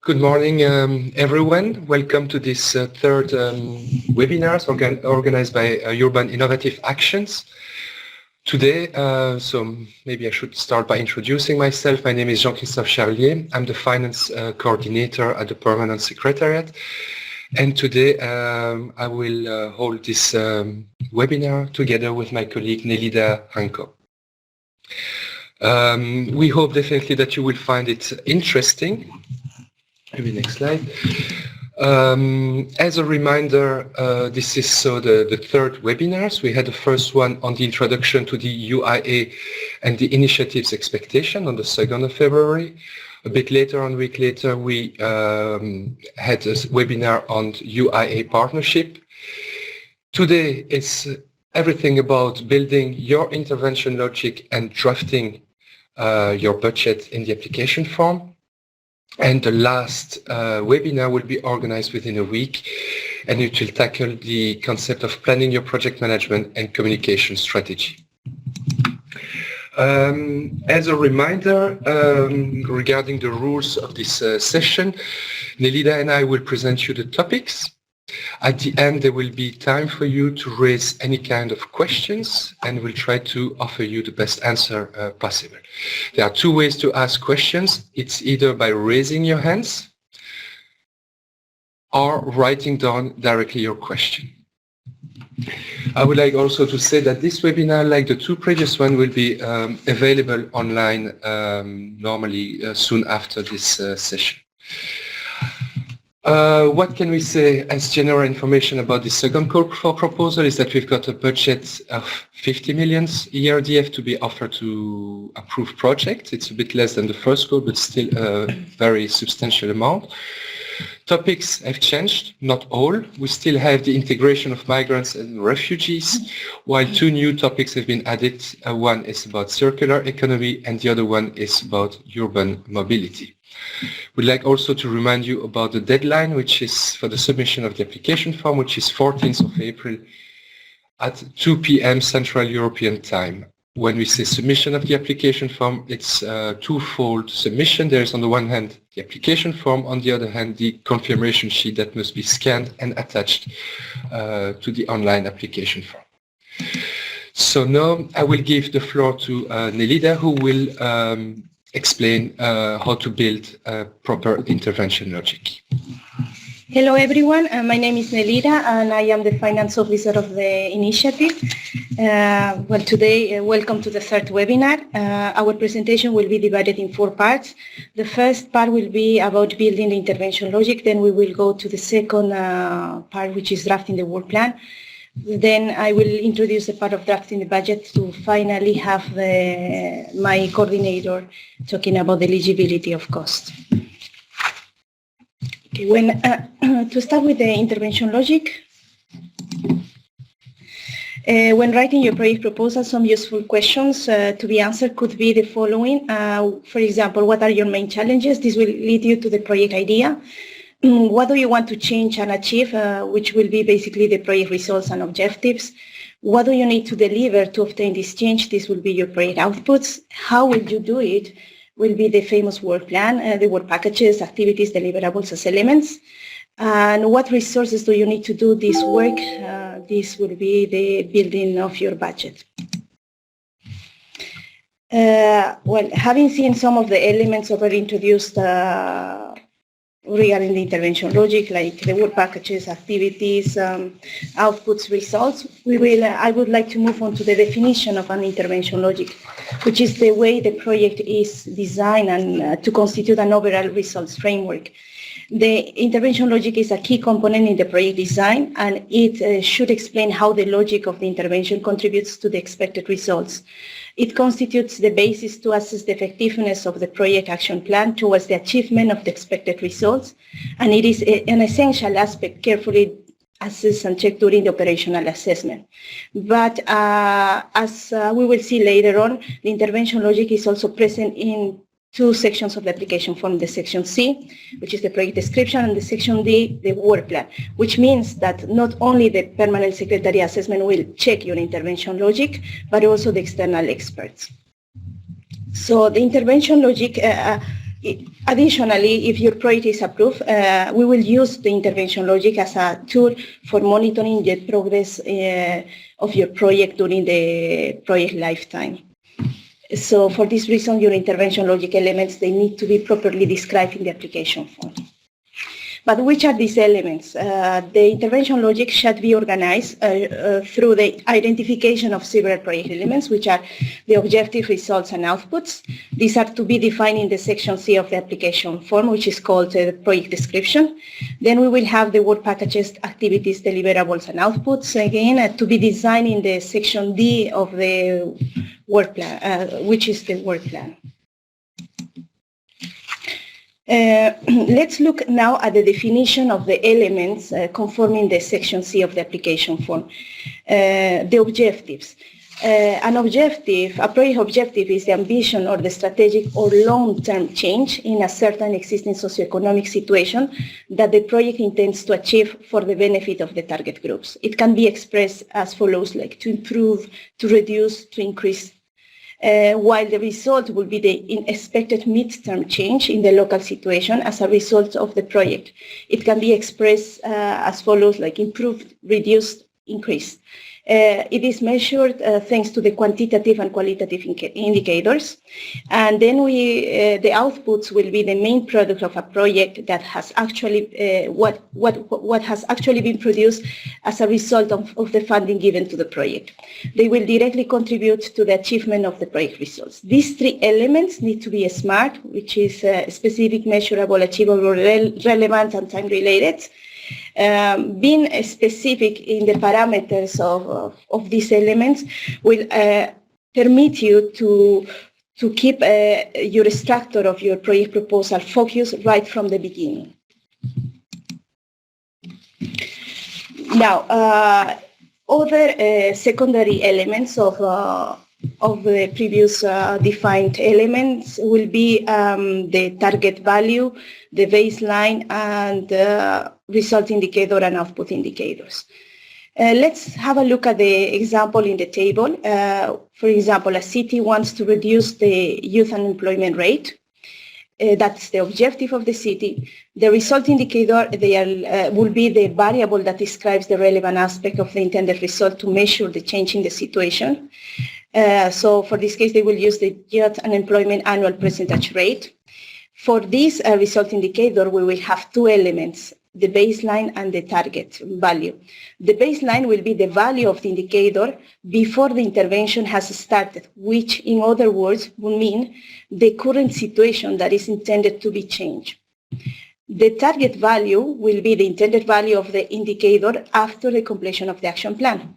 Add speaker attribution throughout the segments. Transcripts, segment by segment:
Speaker 1: Good morning, everyone. Welcome to this third webinar organized by Urban Innovative Actions. Today, so maybe I should start by introducing myself. My name is Jean-Christophe Charlier. I'm the Finance Coordinator at the Permanent Secretariat. And today I will hold this webinar together with my colleague Nelida Hanko. We hope definitely that you will find it interesting. Maybe next slide. As a reminder, this is the third webinars. We had the first one on the introduction to the UIA and the initiatives expectation on the 2nd of February. A bit later, a week later, we had a webinar on UIA partnership. Today is everything about building your intervention logic and drafting your budget in the application form. And the last webinar will be organized within a week, and it will tackle the concept of planning your project management and communication strategy. As a reminder, regarding the rules of this session, Nelida and I will present you the topics. At the end, there will be time for you to raise any kind of questions, and we'll try to offer you the best answer possible. There are two ways to ask questions. It's either by raising your hands or writing down directly your question. I would like also to say that this webinar, like the two previous ones, will be available online normally soon after this session. What can we say as general information about the second call for proposal is that we've got a budget of 50 million ERDF to be offered to approved projects. It's a bit less than the first call, but still a very substantial amount. Topics have changed, not all. We still have the integration of migrants and refugees, while two new topics have been added. One is about circular economy and the other one is about urban mobility. We'd like also to remind you about the deadline, which is for the submission of the application form, which is 14th of April at 2 p.m. Central European Time. When we say submission of the application form, it's a twofold submission. There's on the one hand the application form, on the other hand the confirmation sheet that must be scanned and attached to the online application form. So now I will give the floor to Nelida, who will explain how to build a proper intervention logic.
Speaker 2: Hello everyone, my name is Nelida and I am the finance officer of the initiative. Well, today, welcome to the third webinar. Our presentation will be divided in 4 parts. The first part will be about building the intervention logic, then we will go to the second part, which is drafting the work plan. Then I will introduce the part of drafting the budget to finally have my coordinator talking about the eligibility of cost. Okay, to start with the intervention logic, when writing your project proposal, some useful questions to be answered could be the following. For example, what are your main challenges? This will lead you to the project idea. What do you want to change and achieve, which will be basically the project results and objectives? What do you need to deliver to obtain this change? This will be your project outputs. How will you do it? Will be the famous work plan, the work packages, activities, deliverables as elements. And what resources do you need to do this work? This will be the building of your budget. Well, having seen some of the elements already introduced regarding the intervention logic, like the work packages, activities, outputs, results, I would like to move on to the definition of an intervention logic, which is the way the project is designed and to constitute an overall results framework. The intervention logic is a key component in the project design, and it should explain how the logic of the intervention contributes to the expected results. It constitutes the basis to assess the effectiveness of the project action plan towards the achievement of the expected results, and it is an essential aspect carefully assessed and checked during the operational assessment. But as we will see later on, the intervention logic is also present in 2 sections of the application form, the section C, which is the project description, and the section D, the work plan, which means that not only the permanent secretary assessment will check your intervention logic, but also the external experts. So the intervention logic Additionally, if your project is approved, we will use the intervention logic as a tool for monitoring the progress of your project during the project lifetime. So for this reason, your intervention logic elements, they need to be properly described in the application form. But which are these elements? The intervention logic should be organized through the identification of several project elements, which are the objective, results, and outputs. These are to be defined in the section C of the application form, which is called the project description. Then we will have the work packages, activities, deliverables, and outputs, again, to be designed in the section D of the work plan, which is the work plan. Let's look now at the definition of the elements conforming the section C of the application form. The objectives. A project objective is the ambition or the strategic or long-term change in a certain existing socioeconomic situation that the project intends to achieve for the benefit of the target groups. It can be expressed as follows, like to improve, to reduce, to increase, while the result will be the expected midterm change in the local situation as a result of the project. It can be expressed as follows, like improved, reduced, increased. It is measured thanks to the quantitative and qualitative indicators. And then the outputs will be the main product of a project that has actually, what has actually been produced as a result of the funding given to the project. They will directly contribute to the achievement of the project results. These three elements need to be SMART, which is specific, measurable, achievable, relevant, and time-related. Being specific in the parameters of these elements will permit you to keep your structure of your project proposal focused right from the beginning. Now, other secondary elements of the previous defined elements will be the target value, the baseline, and result indicator and output indicators. Let's have a look at the example in the table. For example, a city wants to reduce the youth unemployment rate. That's the objective of the city. The result indicator will be the variable that describes the relevant aspect of the intended result to measure the change in the situation. So for this case, they will use the youth unemployment annual percentage rate. For this result indicator, we will have two elements, the baseline and the target value. The baseline will be the value of the indicator before the intervention has started, which in other words will mean the current situation that is intended to be changed. The target value will be the intended value of the indicator after the completion of the action plan.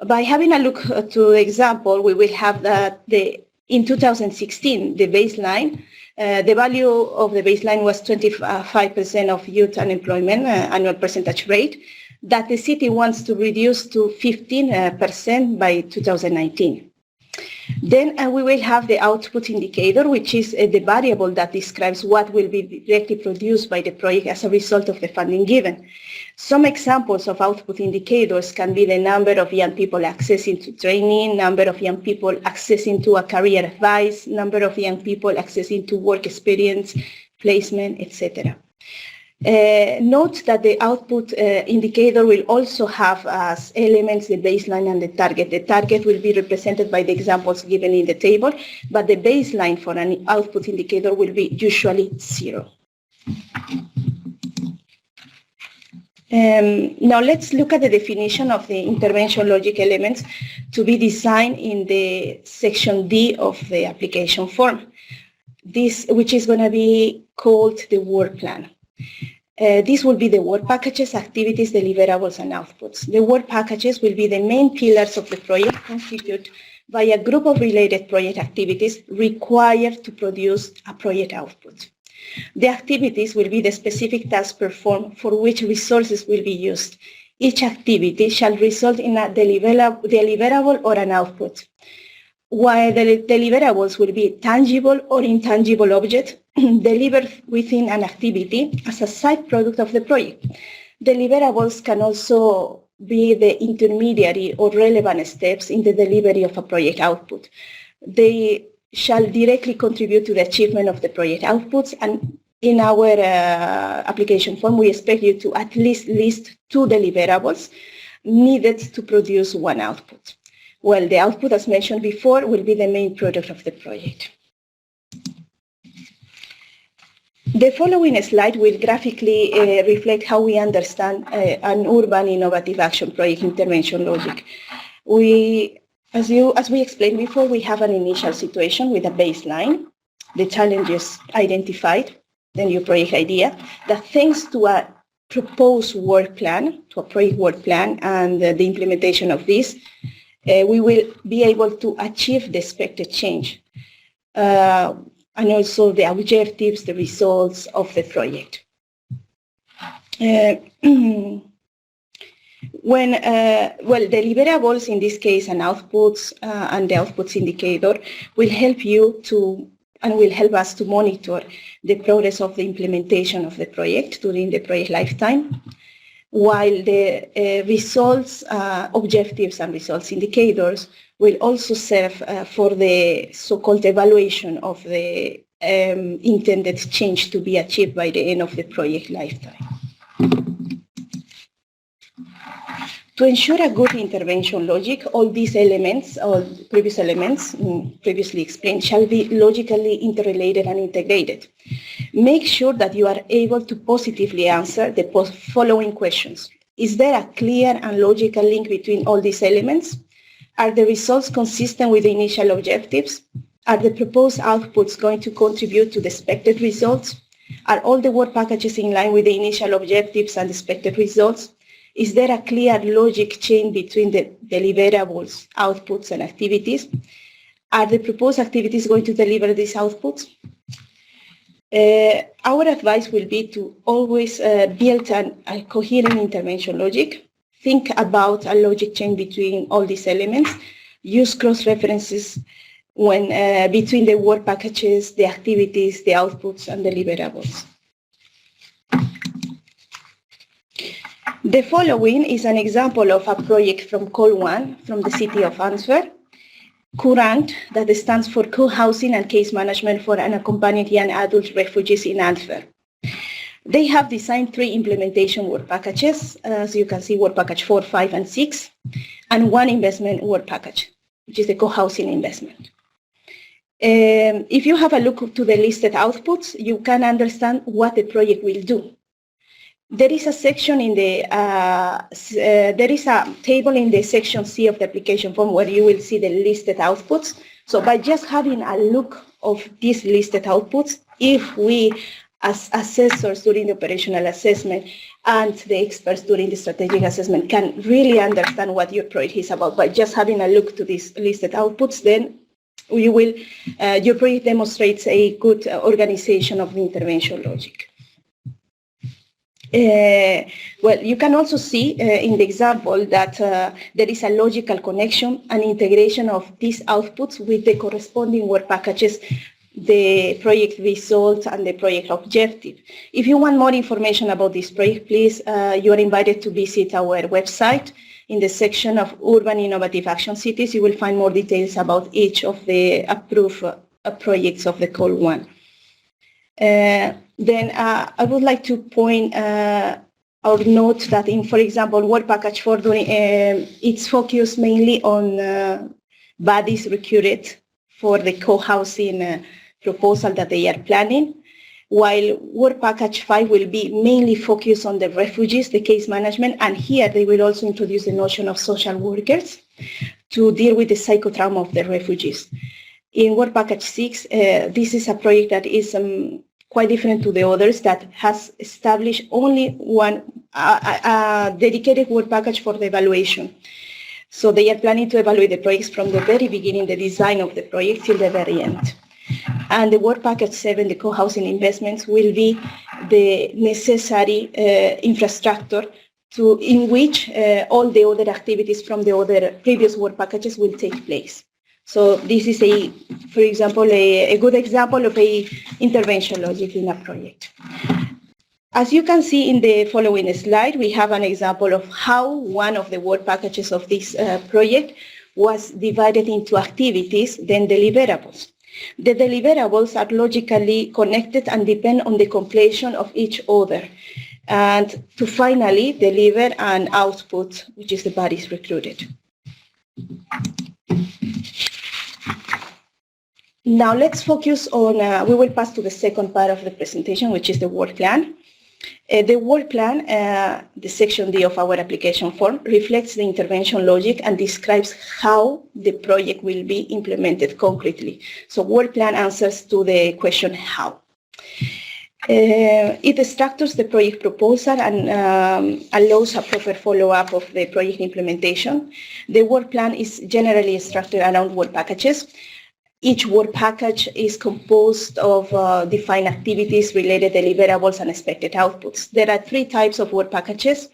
Speaker 2: By having a look to the example, we will have that in 2016, the baseline, the value of the baseline was 25% of youth unemployment annual percentage rate that the city wants to reduce to 15% by 2019. Then we will have the output indicator, which is the variable that describes what will be directly produced by the project as a result of the funding given. Some examples of output indicators can be the number of young people accessing to training, number of young people accessing to a career advice, number of young people accessing to work experience, placement, etc. Note that the output indicator will also have as elements the baseline and the target. The target will be represented by the examples given in the table, but the baseline for an output indicator will be usually 0. Now let's look at the definition of the intervention logic elements to be designed in the section D of the application form, which is going to be called the work plan. This will be the work packages, activities, deliverables, and outputs. The work packages will be the main pillars of the project constituted by a group of related project activities required to produce a project output. The activities will be the specific task performed for which resources will be used. Each activity shall result in a deliverable or an output, while the deliverables will be tangible or intangible objects delivered within an activity as a side product of the project. Deliverables can also be the intermediary or relevant steps in the delivery of a project output. They shall directly contribute to the achievement of the project outputs. And in our application form, we expect you to at least list 2 deliverables needed to produce 1 output. Well, the output, as mentioned before, will be the main product of the project. The following slide will graphically reflect how we understand an urban innovative action project intervention logic. As we explained before, we have an initial situation with a baseline, the challenges identified, the new project idea, that thanks to a proposed work plan, to a project work plan and the implementation of this, we will be able to achieve the expected change. And also the objectives, the results of the project. Deliverables, in this case, and outputs and the outputs indicator will help you to, and will help us to monitor the progress of the implementation of the project during the project lifetime, while the results, objectives and results indicators will also serve for the so-called evaluation of the intended change to be achieved by the end of the project lifetime. To ensure a good intervention logic, all these elements, all previous elements previously explained, shall be logically interrelated and integrated. Make sure that you are able to positively answer the following questions. Is there a clear and logical link between all these elements? Are the results consistent with the initial objectives? Are the proposed outputs going to contribute to the expected results? Are all the work packages in line with the initial objectives and expected results? Is there a clear logic chain between the deliverables, outputs, and activities? Are the proposed activities going to deliver these outputs? Our advice will be to always build a coherent intervention logic. Think about a logic chain between all these elements. Use cross-references when between the work packages, the activities, the outputs, and deliverables. The following is an example of a project from Call1 from the city of Antwerp. Courant, that stands for Co-Housing and Case Management for Unaccompanied Young Adult Refugees in Antwerp. They have designed 3 implementation work packages, as you can see, work package 4, 5, and 6, and 1 investment work package, which is the co-housing investment. If you have a look to the listed outputs, you can understand what the project will do. There is a section in the, there is a table in the section C of the application form where you will see the listed outputs. So by just having a look of these listed outputs, if we as assessors during the operational assessment and the experts during the strategic assessment can really understand what your project is about by just having a look to these listed outputs, then you will, your project demonstrates a good organization of the intervention logic. Well, you can also see in the example that there is a logical connection and integration of these outputs with the corresponding work packages, the project result, and the project objective. If you want more information about this project, please, you are invited to visit our website. In the section of Urban Innovative Action Cities, you will find more details about each of the approved projects of the Call1. Then I would like to point or note that in, for example, work package 4, it's focused mainly on bodies recruited for the co-housing proposal that they are planning, while work package 5 will be mainly focused on the refugees, the case management, and here they will also introduce the notion of social workers to deal with the psychotrauma of the refugees. In work package 6, this is a project that is quite different to the others, that has established only one dedicated work package for the evaluation. So they are planning to evaluate the projects from the very beginning, the design of the project, till the very end. And the work package 7, the co-housing investments, will be the necessary infrastructure in which all the other activities from the other previous work packages will take place. So this is for example, a good example of a intervention logic in a project. As you can see in the following slide, we have an example of how one of the work packages of this project was divided into activities, then deliverables. The deliverables are logically connected and depend on the completion of each other, and to finally deliver an output, which is the bodies recruited. Now let's focus on, we will pass to the second part of the presentation, which is the work plan. The work plan, the section D of our application form, reflects the intervention logic and describes how the project will be implemented concretely. So work plan answers to the question how. It structures the project proposal and allows a proper follow-up of the project implementation. The work plan is generally structured around work packages. Each work package is composed of defined activities, related deliverables, and expected outputs. There are three types of work packages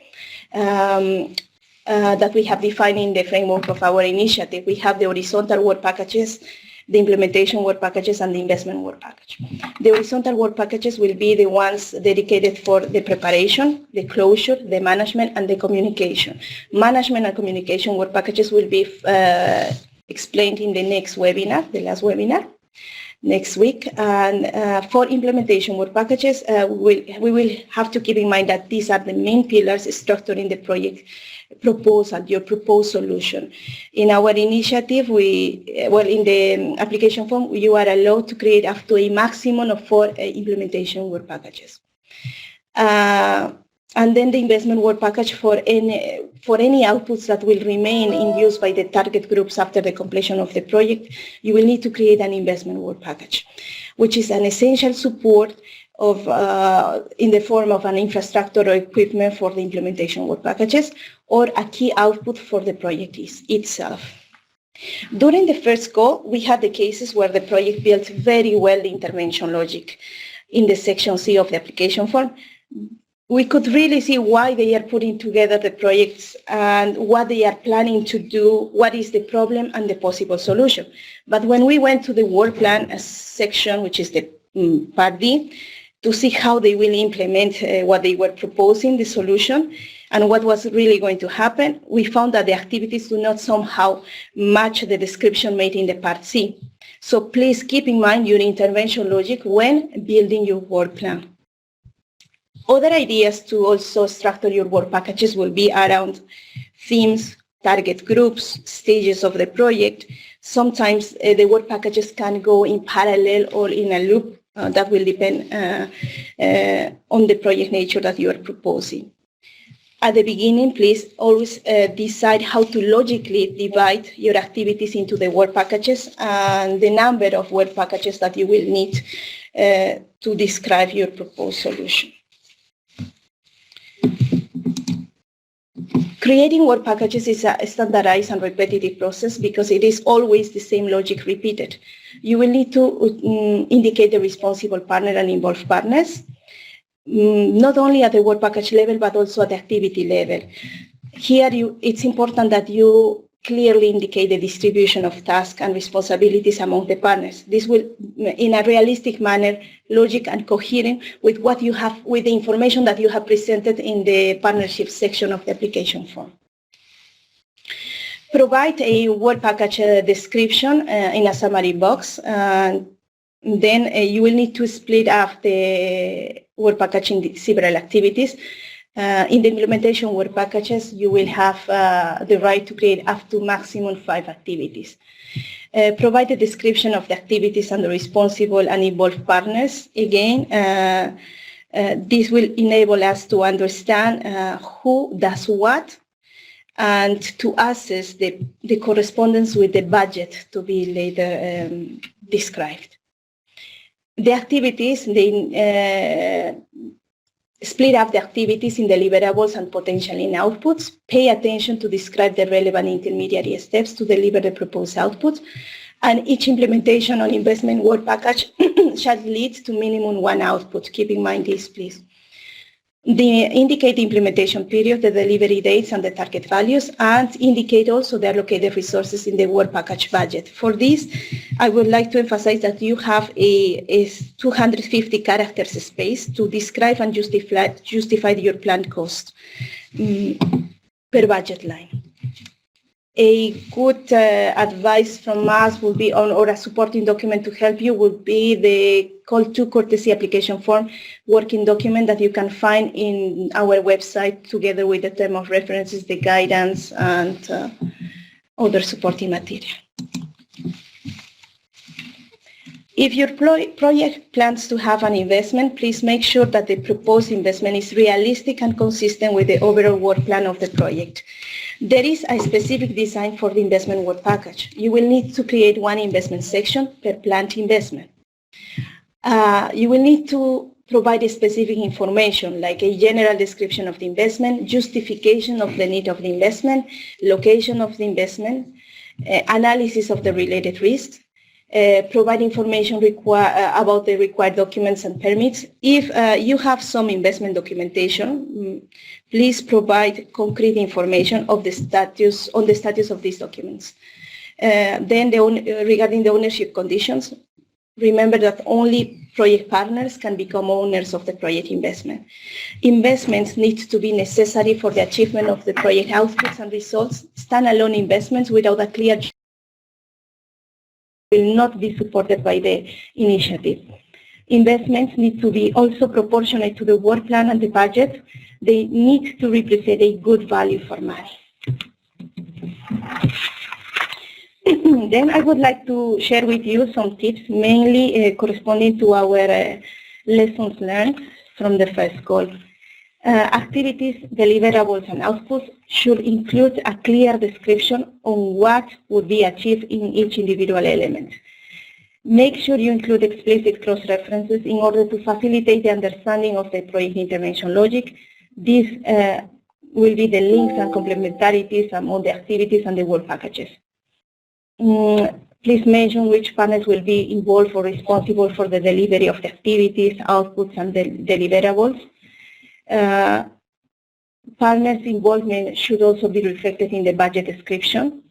Speaker 2: that we have defined in the framework of our initiative. We have the horizontal work packages, the implementation work packages, and the investment work package. The horizontal work packages will be the ones dedicated for the preparation, the closure, the management, and the communication. Management and communication work packages will be explained in the next webinar, the last webinar, next week. And for implementation work packages, we will have to keep in mind that these are the main pillars structuring the project proposal, your proposed solution. In our initiative, in the application form, you are allowed to create up to a maximum of 4 implementation work packages. And then the investment work package for any outputs that will remain in use by the target groups after the completion of the project, you will need to create an investment work package, which is an essential support of in the form of an infrastructure or equipment for the implementation work packages, or a key output for the project itself. During the first go, we had the cases where the project built very well the intervention logic. In the section C of the application form, we could really see why they are putting together the projects and what they are planning to do, what is the problem and the possible solution. But when we went to the work plan section, which is the part D, to see how they will implement what they were proposing, the solution, and what was really going to happen, we found that the activities do not somehow match the description made in the part C. So please keep in mind your intervention logic when building your work plan. Other ideas to also structure your work packages will be around themes, target groups, stages of the project. Sometimes the work packages can go in parallel or in a loop. That will depend on the project nature that you are proposing. At the beginning, please always decide how to logically divide your activities into the work packages and the number of work packages that you will need to describe your proposed solution. Creating work packages is a standardized and repetitive process because it is always the same logic repeated. You will need to indicate the responsible partner and involved partners, not only at the work package level, but also at the activity level. Here, it's important that you clearly indicate the distribution of tasks and responsibilities among the partners. This will, in a realistic manner, logic and coherent with what you have, with the information that you have presented in the partnership section of the application form. Provide a work package description in a summary box. Then you will need to split up the work package in several activities. In the implementation work packages, you will have the right to create up to maximum 5 activities. Provide a description of the activities and the responsible and involved partners. Again, this will enable us to understand who does what and to assess the correspondence with the budget to be later described. The activities, split up the activities in deliverables and potential in outputs. Pay attention to describe the relevant intermediary steps to deliver the proposed output. And each implementation on investment work package shall lead to minimum 1 output. Keep in mind this, please. Indicate the implementation period, the delivery dates, and the target values, and indicate also the allocated resources in the work package budget. For this, I would like to emphasize that you have a 250 characters space to describe and justify your planned cost per budget line. A good advice from us would be or a supporting document to help you would be the Call to Courtesy application form working document that you can find in our website together with the term of references, the guidance, and other supporting material. If your project plans to have an investment, please make sure that the proposed investment is realistic and consistent with the overall work plan of the project. There is a specific design for the investment work package. You will need to create one investment section per planned investment. You will need to provide specific information like a general description of the investment, justification of the need of the investment, location of the investment, analysis of the related risks, provide information about the required documents and permits. If you have some investment documentation, please provide concrete information of the status of these documents. Then regarding the ownership conditions, remember that only project partners can become owners of the project investment. Investments need to be necessary for the achievement of the project outputs and results. Standalone investments without a clear will not be supported by the initiative. Investments need to be also proportionate to the work plan and the budget. They need to represent a good value for money. Then I would like to share with you some tips, mainly corresponding to our lessons learned from the first call. Activities, deliverables, and outputs should include a clear description on what would be achieved in each individual element. Make sure you include explicit cross-references in order to facilitate the understanding of the project intervention logic. These will be the links and complementarities among the activities and the work packages. Please mention which partners will be involved or responsible for the delivery of the activities, outputs, and the deliverables. Partners' involvement should also be reflected in the budget description.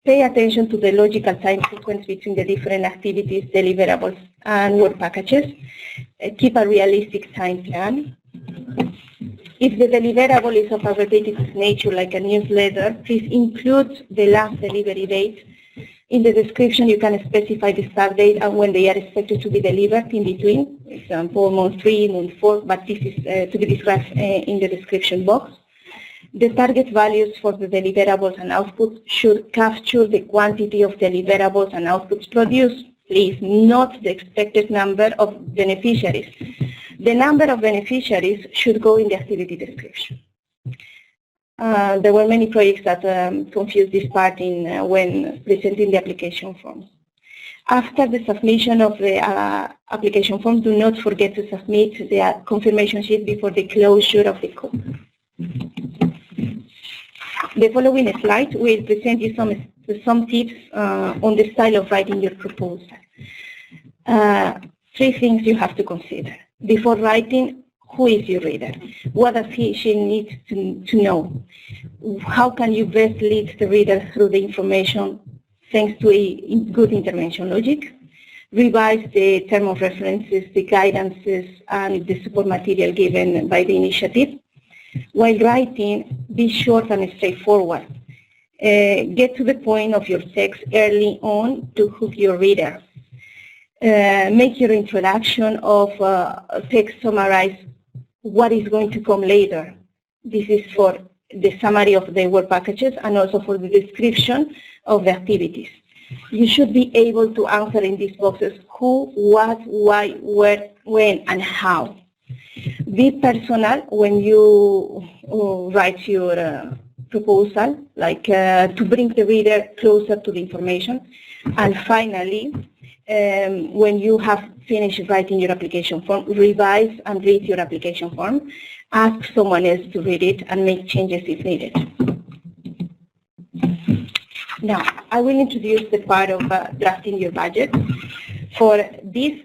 Speaker 2: Pay attention to the logical time sequence between the different activities, deliverables, and work packages. Keep a realistic time plan. If the deliverable is of a repetitive nature, like a newsletter, please include the last delivery date. In the description, you can specify the start date and when they are expected to be delivered in between, for example, month 3, month 4, but this is to be described in the description box. The target values for the deliverables and outputs should capture the quantity of deliverables and outputs produced, please, not the expected number of beneficiaries. The number of beneficiaries should go in the activity description. There were many projects that confused this part when presenting the application forms. After the submission of the application form, do not forget to submit the confirmation sheet before the closure of the call. The following slide will present you some tips on the style of writing your proposal. 3 things you have to consider. Before writing, who is your reader? What does she need to know? How can you best lead the reader through the information thanks to a good intervention logic? Revise the term of references, the guidances, and the support material given by the initiative. While writing, be short and straightforward. Get to the point of your text early on to hook your reader. Make your introduction of text summarize what is going to come later. This is for the summary of the work packages and also for the description of the activities. You should be able to answer in these boxes who, what, why, where, when, and how. Be personal when you write your proposal, like to bring the reader closer to the information. And finally, when you have finished writing your application form, revise and read your application form. Ask someone else to read it and make changes if needed. Now, I will introduce the part of drafting your budget. For this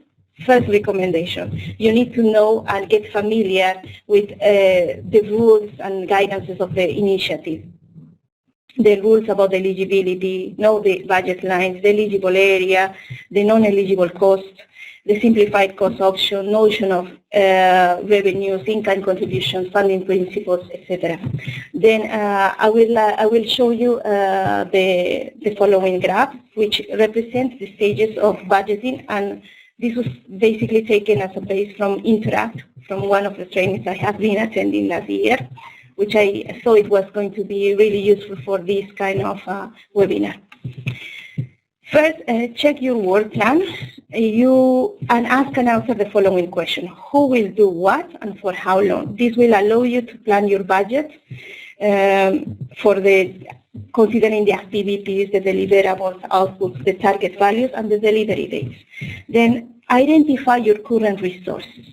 Speaker 2: first recommendation, you need to know and get familiar with the rules and guidances of the initiative. The rules about eligibility, know the budget lines, the eligible area, the non-eligible cost, the simplified cost option, notion of revenues, in-kind contributions, funding principles, etc. Then I will show you the following graph, which represents the stages of budgeting, and this was basically taken as a base from Interact, from one of the trainings I have been attending last year, which I thought it was going to be really useful for this kind of webinar. First, check your work plan and ask and answer the following question. Who will do what and for how long? This will allow you to plan your budget considering the activities, the deliverables, outputs, the target values, and the delivery dates. Then identify your current resources.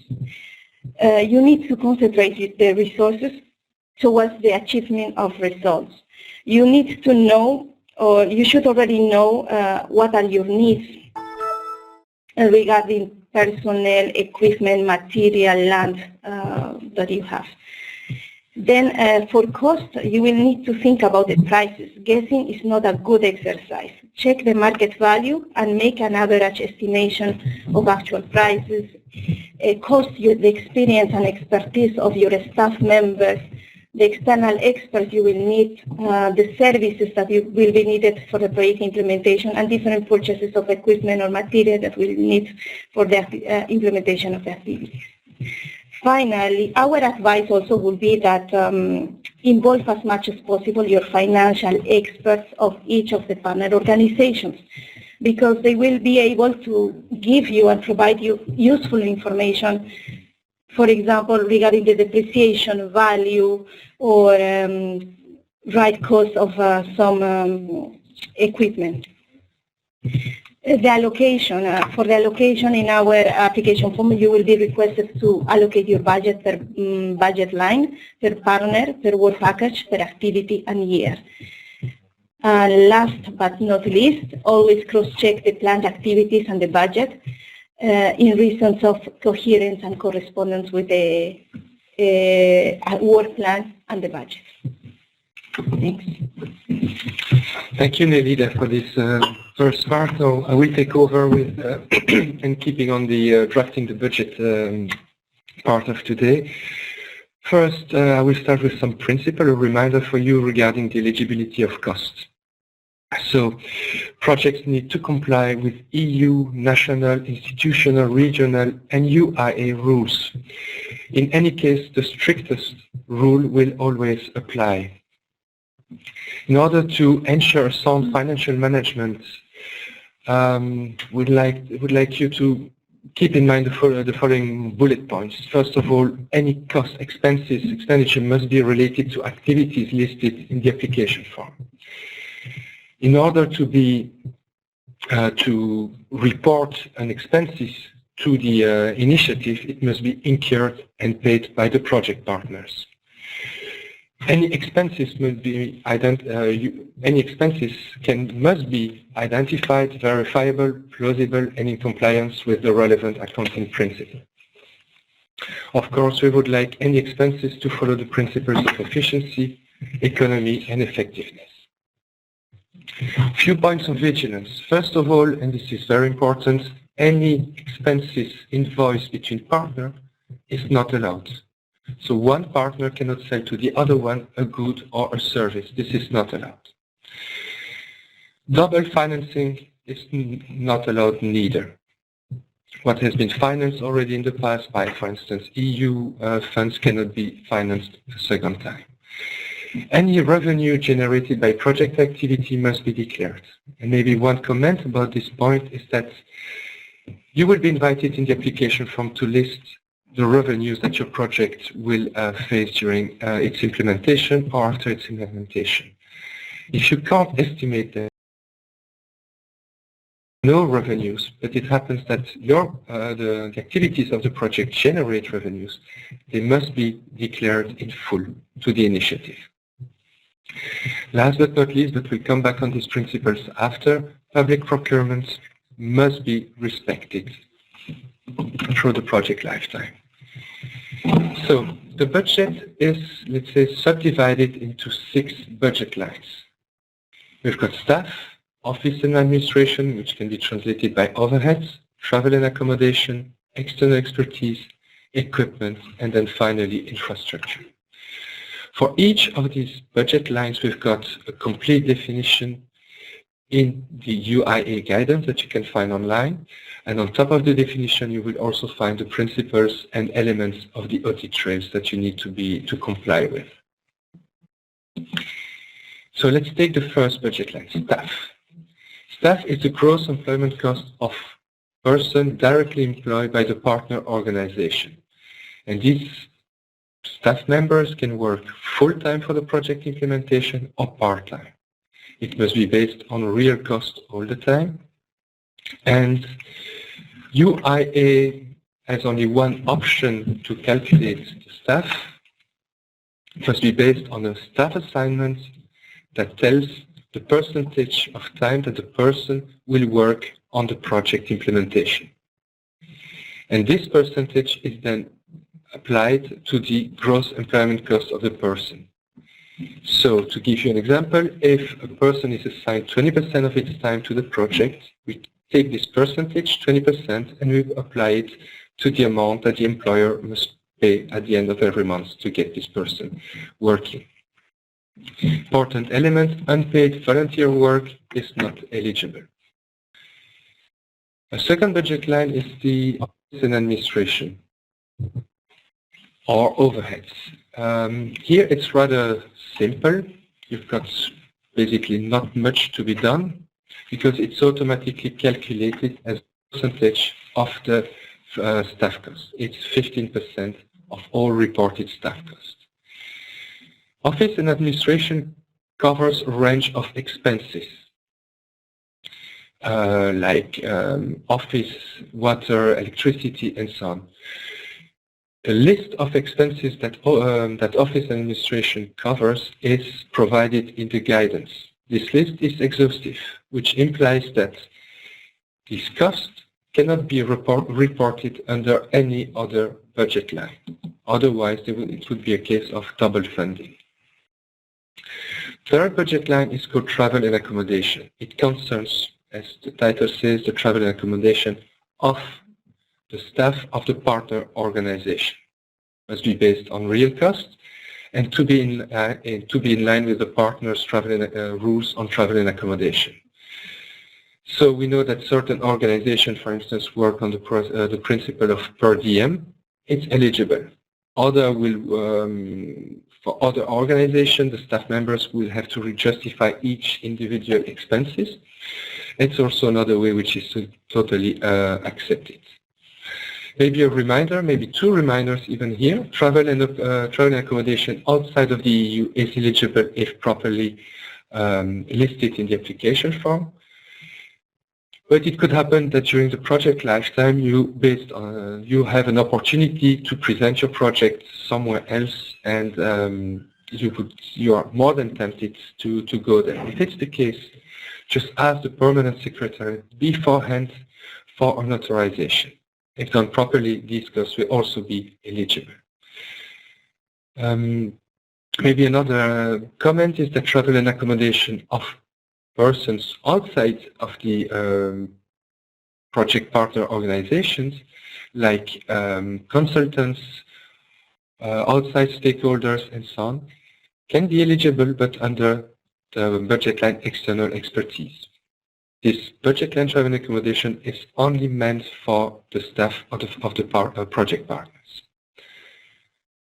Speaker 2: You need to concentrate the resources towards the achievement of results. You need to know, or you should already know, what are your needs regarding personnel, equipment, material, land that you have. Then for cost, you will need to think about the prices. Guessing is not a good exercise. Check the market value and make an average estimation of actual prices. Cost the experience and expertise of your staff members, the external experts you will need, the services that will be needed for the project implementation, and different purchases of equipment or material that will need for the implementation of the activities. Finally, our advice also would be that involve as much as possible your financial experts of each of the partner organizations, because they will be able to give you and provide you useful information, for example, regarding the depreciation value or right cost of some equipment. The allocation, for the allocation in our application form, you will be requested to allocate your budget per budget line, per partner, per work package, per activity and year. Last but not least, always cross-check the planned activities and the budget in reasons of coherence and correspondence with the work plan and the budget. Thanks.
Speaker 1: Thank you, Nelida, for this first part. So I will take over with and keeping on the drafting the budget part of today. First, I will start with some principle, a reminder for you regarding the eligibility of costs. So projects need to comply with EU, national, institutional, regional, and UIA rules. In any case, the strictest rule will always apply. In order to ensure sound financial management, would like you to keep in mind the following bullet points. First of all, any cost expenditure must be related to activities listed in the application form. In order to report an expenses to the initiative, it must be incurred and paid by the project partners. Any expenses must be must be identified, verifiable, plausible, and in compliance with the relevant accounting principle. Of course, we would like any expenses to follow the principles of efficiency, economy, and effectiveness. Few points of vigilance. First of all, and this is very important, any expenses invoiced between partners is not allowed. So one partner cannot sell to the other one a good or a service. This is not allowed. Double financing is not allowed neither. What has been financed already in the past by, for instance, EU funds cannot be financed a second time. Any revenue generated by project activity must be declared. And maybe one comment about this point is that you will be invited in the application form to list the revenues that your project will face during its implementation or after its implementation. If you can't estimate no revenues, but it happens that the activities of the project generate revenues, they must be declared in full to the initiative. Last but not least, but we'll come back on these principles after, public procurements must be respected through the project lifetime. So the budget is, let's say, subdivided into 6 budget lines. We've got staff, office and administration, which can be translated by overheads, travel and accommodation, external expertise, equipment, and then finally infrastructure. For each of these budget lines, we've got a complete definition in the UIA guidance that you can find online. And on top of the definition, you will also find the principles and elements of the audit trails that you need to comply with. So let's take the first budget line, staff. Staff is the gross employment cost of person directly employed by the partner organization. And these staff members can work full-time for the project implementation or part-time. It must be based on real cost all the time. And UIA has only one option to calculate the staff. It must be based on a staff assignment that tells the percentage of time that the person will work on the project implementation. And this percentage is then applied to the gross employment cost of the person. So to give you an example, if a person is assigned 20% of its time to the project, we take this percentage, 20%, and we apply it to the amount that the employer must pay at the end of every month to get this person working. Important element, unpaid volunteer work is not eligible. A second budget line is the office and administration, or overheads. Here it's rather simple. You've got basically not much to be done because it's automatically calculated as a percentage of the staff cost. It's 15% of all reported staff costs. Office and administration covers a range of expenses like office, water, electricity, and so on. The list of expenses that office administration covers is provided in the guidance. This list is exhaustive, which implies that these costs cannot be reported under any other budget line. Otherwise, it would be a case of double funding. Third budget line is called travel and accommodation. It concerns, as the title says, the travel and accommodation of the staff of the partner organization. It must be based on real costs and to be in line with the partner's travel and, rules on travel and accommodation. So we know that certain organizations, for instance, work on the principle of per diem. It's eligible. For other organizations, the staff members will have to justify each individual expenses. It's also another way which is totally accepted. Maybe a reminder, maybe two reminders even here. Travel and accommodation outside of the EU is eligible if properly listed in the application form. But it could happen that during the project lifetime, you have an opportunity to present your project somewhere else, and you are more than tempted to go there. If it's the case, just ask the permanent secretary beforehand for an authorization. If done properly, these costs will also be eligible. Maybe another comment is that travel and accommodation of persons outside of the project partner organizations, like consultants, outside stakeholders, and so on, can be eligible, but under the budget line external expertise. This budget line travel and accommodation is only meant for the staff of the project partners.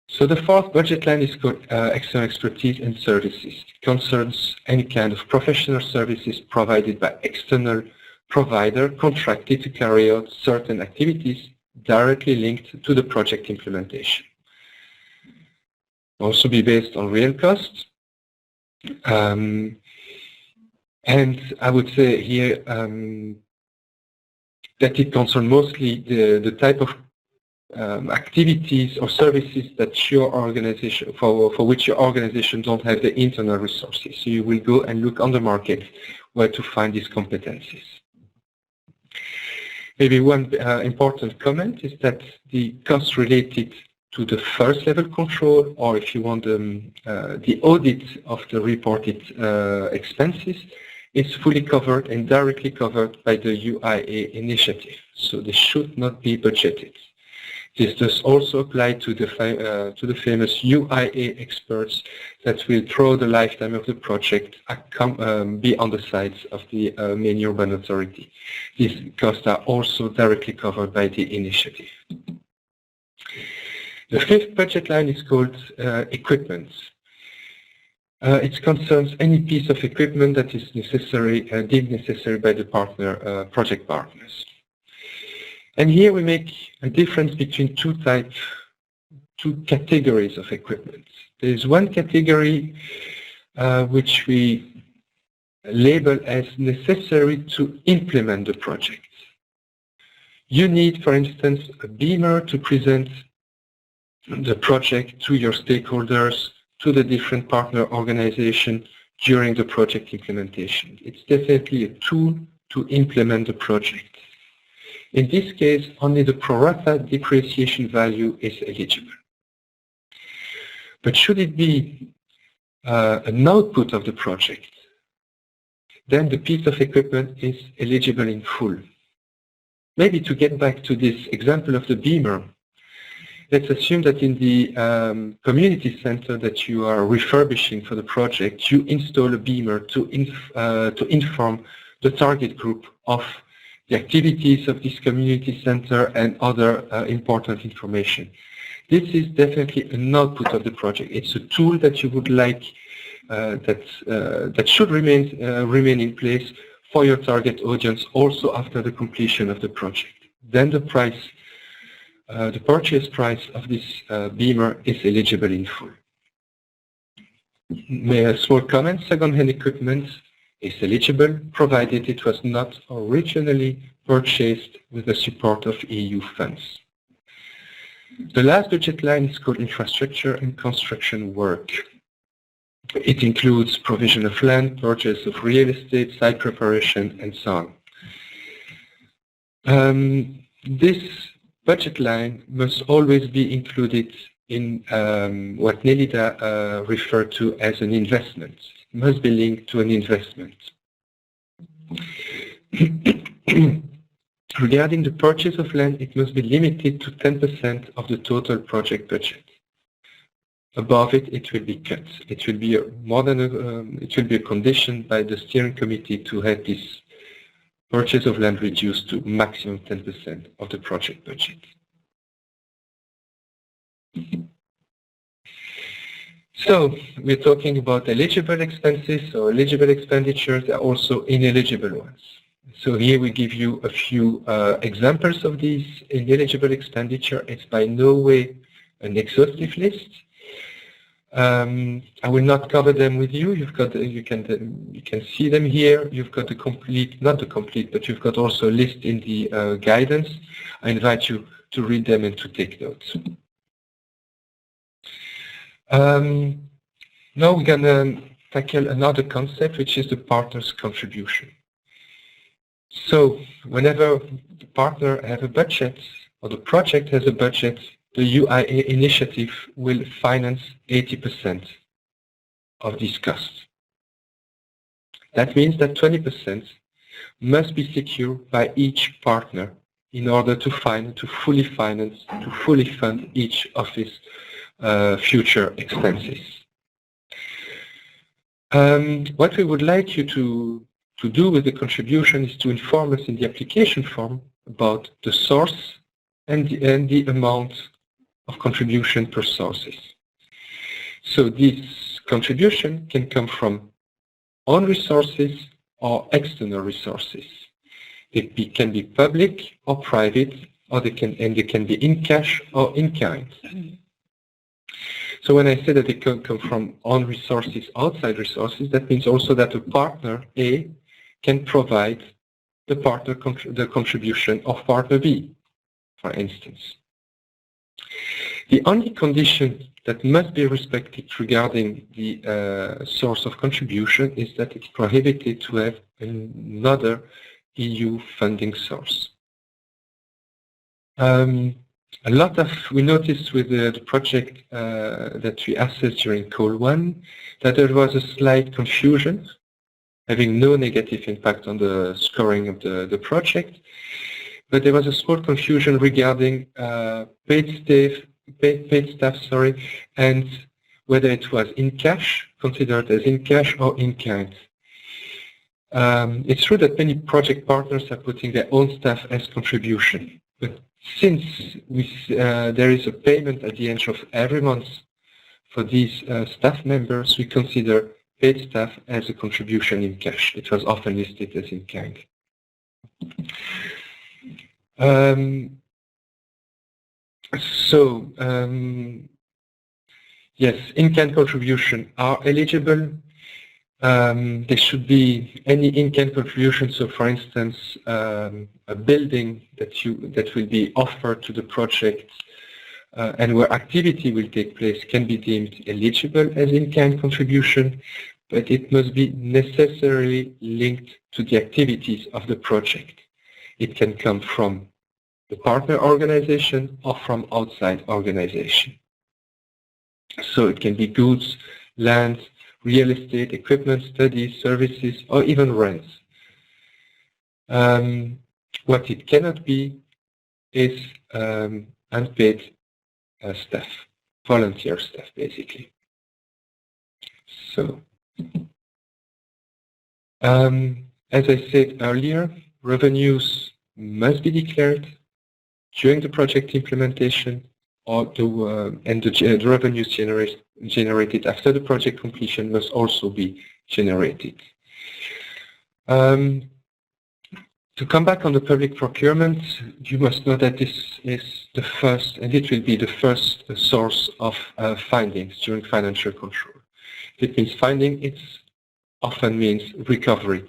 Speaker 1: So the fourth budget line is called external expertise and services. It concerns any kind of professional services provided by external provider contracted to carry out certain activities directly linked to the project implementation. Also be based on real costs. And I would say here that it concerns mostly the type of activities or services that your organization, for which your organization don't have the internal resources. So you will go and look on the market where to find these competencies. Maybe one important comment is that the costs related to the first level control, or if you want the audit of the reported expenses, It's fully covered and directly covered by the UIA initiative, so they should not be budgeted. This does also apply to the famous UIA experts that will, through the lifetime of the project, be on the sides of the main urban authority. These costs are also directly covered by the initiative. The fifth budget line is called equipment. It concerns any piece of equipment that is necessary, deemed necessary by the project partners. And here we make a difference between two categories of equipment. There is one category which we label as necessary to implement the project. You need, for instance, a beamer to present the project to your stakeholders, to the different partner organizations during the project implementation. It's definitely a tool to implement the project. In this case, only the pro rata depreciation value is eligible. But should it be an output of the project, then the piece of equipment is eligible in full. Maybe to get back to this example of the beamer, let's assume that in the community center that you are refurbishing for the project, you install a beamer to inform the target group of the activities of this community center and other important information. This is definitely an output of the project. It's a tool that you would like that should remain in place for your target audience also after the completion of the project. Then the purchase price of this beamer is eligible in full. A small comment, second-hand equipment is eligible provided it was not originally purchased with the support of EU funds. The last budget line is called infrastructure and construction work. It includes provision of land, purchase of real estate, site preparation, and so on. This budget line must always be included in what Nelida referred to as an investment. It must be linked to an investment. Regarding the purchase of land, it must be limited to 10% of the total project budget. Above it, it will be cut. It will be it will be a condition by the steering committee to have this purchase of land reduced to maximum 10% of the project budget. So we're talking about eligible expenses or eligible expenditures. There are also ineligible ones. So here we give you a few examples of these ineligible expenditure. It's by no way an exhaustive list. I will not cover them with you. You can see them here. You've got the complete, not the complete, but you've got also a list in the guidance. I invite you to read them and to take notes. Now we're going to tackle another concept, which is the partner's contribution. So whenever the partner has a budget or the project has a budget, the UIA initiative will finance 80% of these costs. That means that 20% must be secured by each partner in order to fully finance, to fully fund each of his future expenses. What we would like you to do with the contribution is to inform us in the application form about the source and the amount of contribution per sources. So this contribution can come from own resources or external resources. They can be public or private, or they can be in cash or in kind. So when I say that they can come from own resources, outside resources, that means also that a partner A can provide the contribution of partner B, for instance. The only condition that must be respected regarding the source of contribution is that it's prohibited to have another EU funding source. We noticed with the project that we assessed during call 1 that there was a slight confusion having no negative impact on the scoring of the project. But there was a small confusion regarding paid staff, and whether it was in cash, considered as in cash or in kind. It's true that many project partners are putting their own staff as contribution, but since there is a payment at the end of every month for these staff members, we consider paid staff as a contribution in cash. It was often listed as in kind. Yes, in-kind contributions are eligible. There should be any in-kind contribution. So, for instance, a building that will be offered to the project and where activity will take place can be deemed eligible as in-kind contribution, but it must be necessarily linked to the activities of the project. It can come from the partner organization or from outside organization. So it can be goods, land, real estate, equipment, studies, services, or even rents. What it cannot be is unpaid staff, volunteer staff, basically. So, as I said earlier, revenues must be declared during the project implementation, or the revenues generated after the project completion must also be generated. To come back on the public procurement, you must know that this is the first, and it will be the first source of findings during financial control. If it means finding, it often means recovery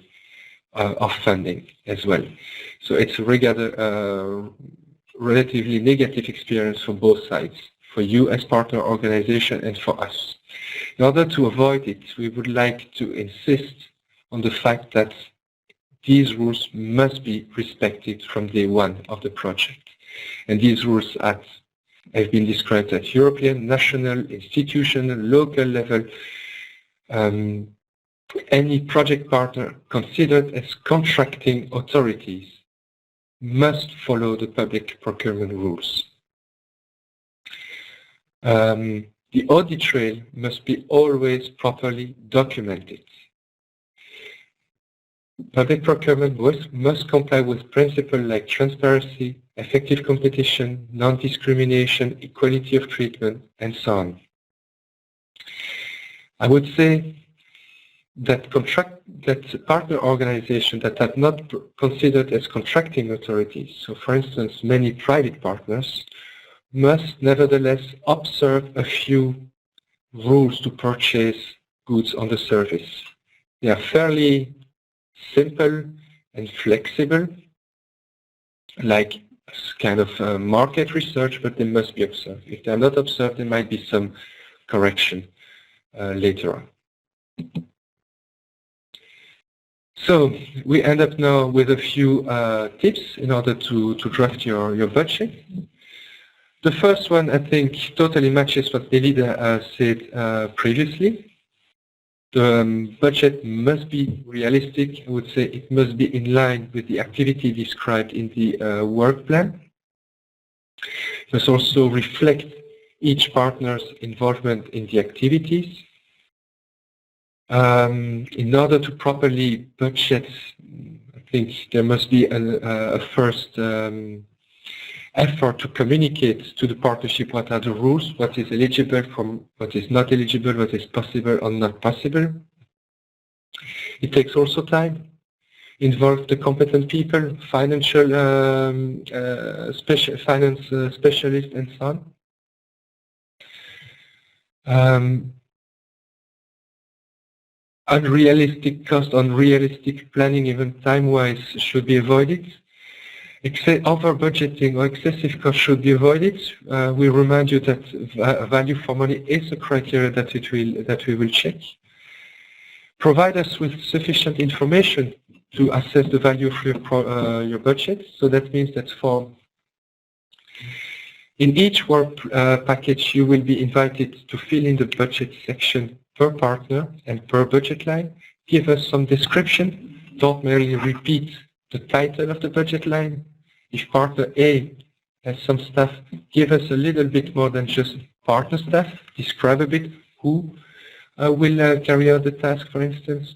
Speaker 1: of funding as well. So it's a relatively negative experience for both sides, for you as partner organization and for us. In order to avoid it, we would like to insist on the fact that these rules must be respected from day one of the project. And these rules have been described at European, national, institutional, local level. Any project partner considered as contracting authorities must follow the public procurement rules. The audit trail must be always properly documented. Public procurement must comply with principles like transparency, effective competition, non-discrimination, equality of treatment, and so on. I would say that partner organizations that are not considered as contracting authorities, so for instance many private partners, must nevertheless observe a few rules to purchase goods on the service. They are fairly simple and flexible, like kind of market research, but they must be observed. If they are not observed, there might be some correction later on. So we end up now with a few tips in order to draft your budget. The first one, I think, totally matches what Elida said previously. The budget must be realistic. I would say it must be in line with the activity described in the work plan. It must also reflect each partner's involvement in the activities. In order to properly budget, I think there must be a first effort to communicate to the partnership what are the rules, what is eligible from what is not eligible, what is possible or not possible. It takes also time. Involve the competent people, financial finance specialists, and so on. Unrealistic cost, unrealistic planning, even time-wise, should be avoided. Over budgeting or excessive cost should be avoided. We remind you that value for money is a criteria that we will check. Provide us with sufficient information to assess the value of your budget. So that means that in each work package, you will be invited to fill in the budget section per partner and per budget line. give us some description. Don't merely repeat the title of the budget line. If partner A has some stuff, give us a little bit more than just partner staff. Describe a bit who will carry out the task, for instance.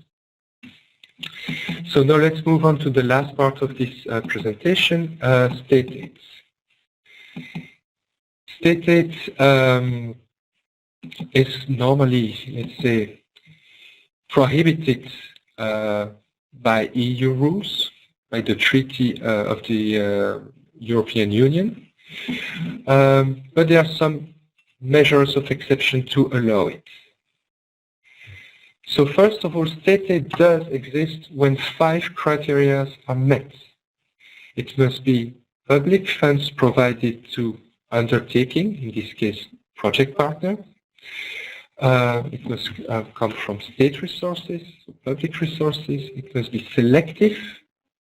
Speaker 1: So now let's move on to the last part of this presentation, state aids. State aids is normally, let's say, prohibited by EU rules, by the Treaty of the European Union, but there are some measures of exception to allow it. So first of all, state aid does exist when 5 criteria are met. It must be public funds provided to undertaking, in this case project partner. It must come from state resources, public resources. It must be selective,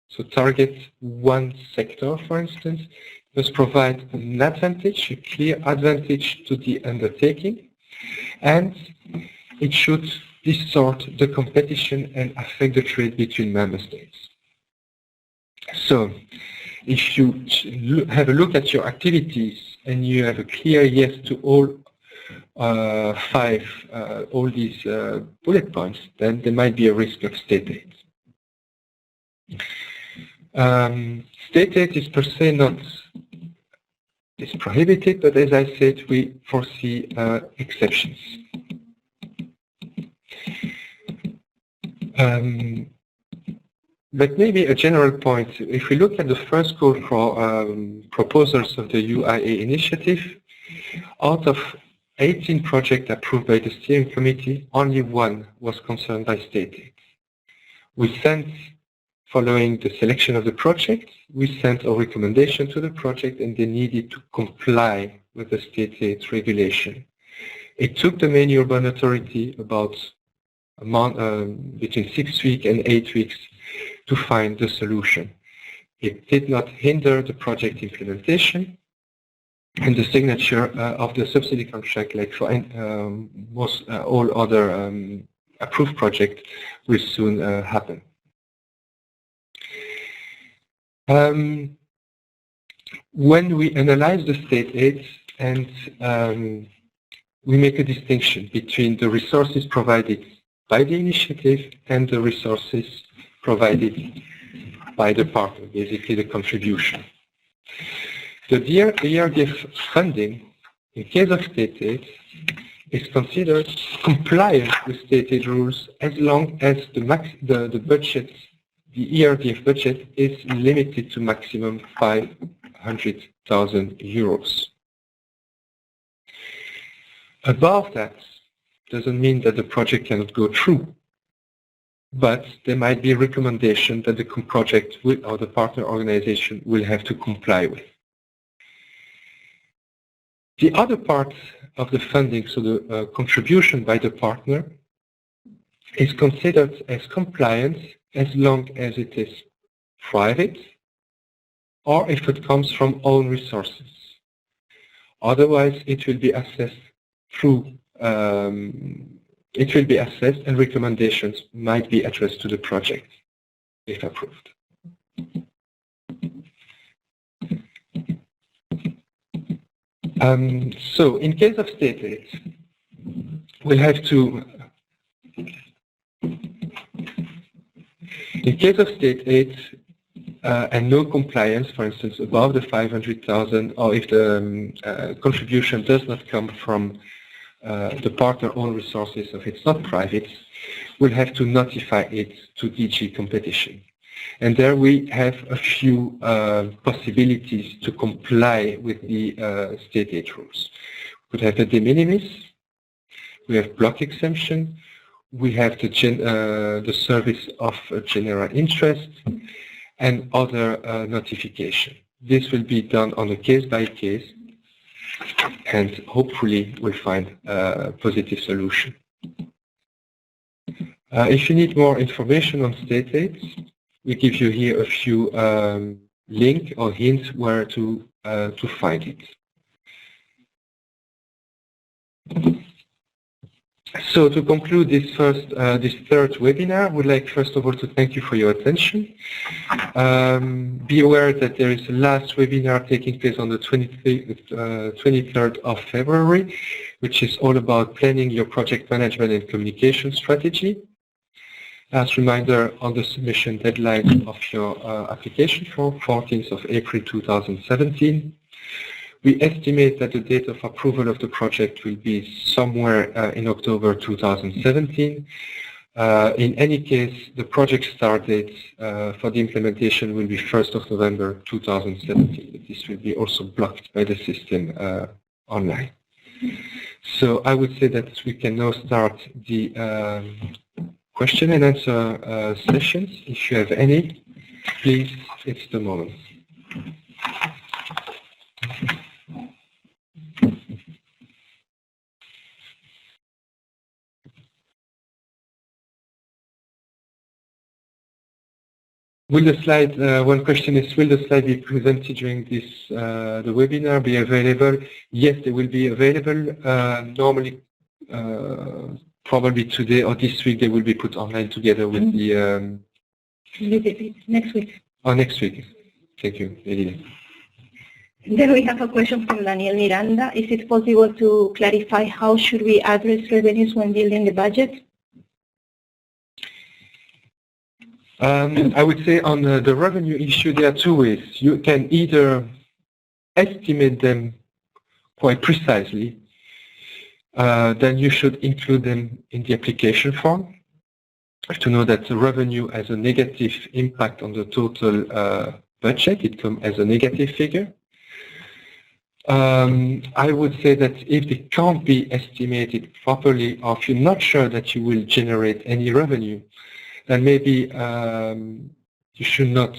Speaker 1: so target one sector, for instance. It must provide an advantage, a clear advantage to the undertaking, and it should distort the competition and affect the trade between member states. So, if you have a look at your activities and you have a clear yes to all 5, all these bullet points, then there might be a risk of state aid. State aid is per se not prohibited, but as I said, we foresee exceptions. But maybe a general point, if we look at the first call for proposals of the UIA initiative, out of 18 projects approved by the steering committee, only 1 was concerned by state aid. We sent, following the selection of the project, we sent a recommendation to the project and they needed to comply with the state aid regulation. It took the main urban authority about between 6 weeks and 8 weeks to find the solution. It did not hinder the project implementation, and the signature of the subsidy contract, like for most all other approved projects, will soon happen. When we analyze the state aids and we make a distinction between the resources provided by the initiative and the resources provided by the partner, basically the contribution. The ERDF funding, in case of state aid, is considered compliant with state aid rules as long as the budget, the ERDF budget, is limited to maximum 500,000 euros. Above that doesn't mean that the project cannot go through, but there might be a recommendation that the project or the partner organization will have to comply with. The other part of the funding, so the contribution by the partner, is considered as compliant as long as it is private or if it comes from own resources. Otherwise, it will be assessed through and recommendations might be addressed to the project if approved. So in case of state aid, we'll have to, in case of state aid and no compliance, for instance, above the 500,000, or if the contribution does not come from the partner own resources, if it's not private, we'll have to notify it to DG competition. And there we have a few possibilities to comply with the state aid rules. We could have a de minimis, we have block exemption, we have the service of general interest, and other notification. This will be done on a case-by-case, and hopefully we'll find a positive solution. If you need more information on state aids, we give you here a few links or hints where to find it. So to conclude this third webinar, I would like first of all to thank you for your attention. Be aware that there is a last webinar taking place on the 23rd of February, which is all about planning your project management and communication strategy. As a reminder, on the submission deadline of your application form, 14th of April 2017. We estimate that the date of approval of the project will be somewhere in October 2017. In any case, the project start date for the implementation will be 1st of November 2017. This will be also blocked by the system online. So I would say that we can now start the question and answer sessions. If you have any, please, it's the moment. Will the slide, one question is, will the slide be presented during this, the webinar be available? Yes, they will be available. Normally, probably today or this week, they will be put online together with the...
Speaker 2: Next week.
Speaker 1: Oh, next week. Thank you, Elina.
Speaker 2: Then we have a question from Daniel Miranda. Is it possible to clarify how should we address revenues when building the budget?
Speaker 1: I would say on the revenue issue, there are two ways. You can either estimate them quite precisely, then you should include them in the application form. You have to know that the revenue has a negative impact on the total budget. It comes as a negative figure. I would say that if it can't be estimated properly, or if you're not sure that you will generate any revenue, then maybe you should not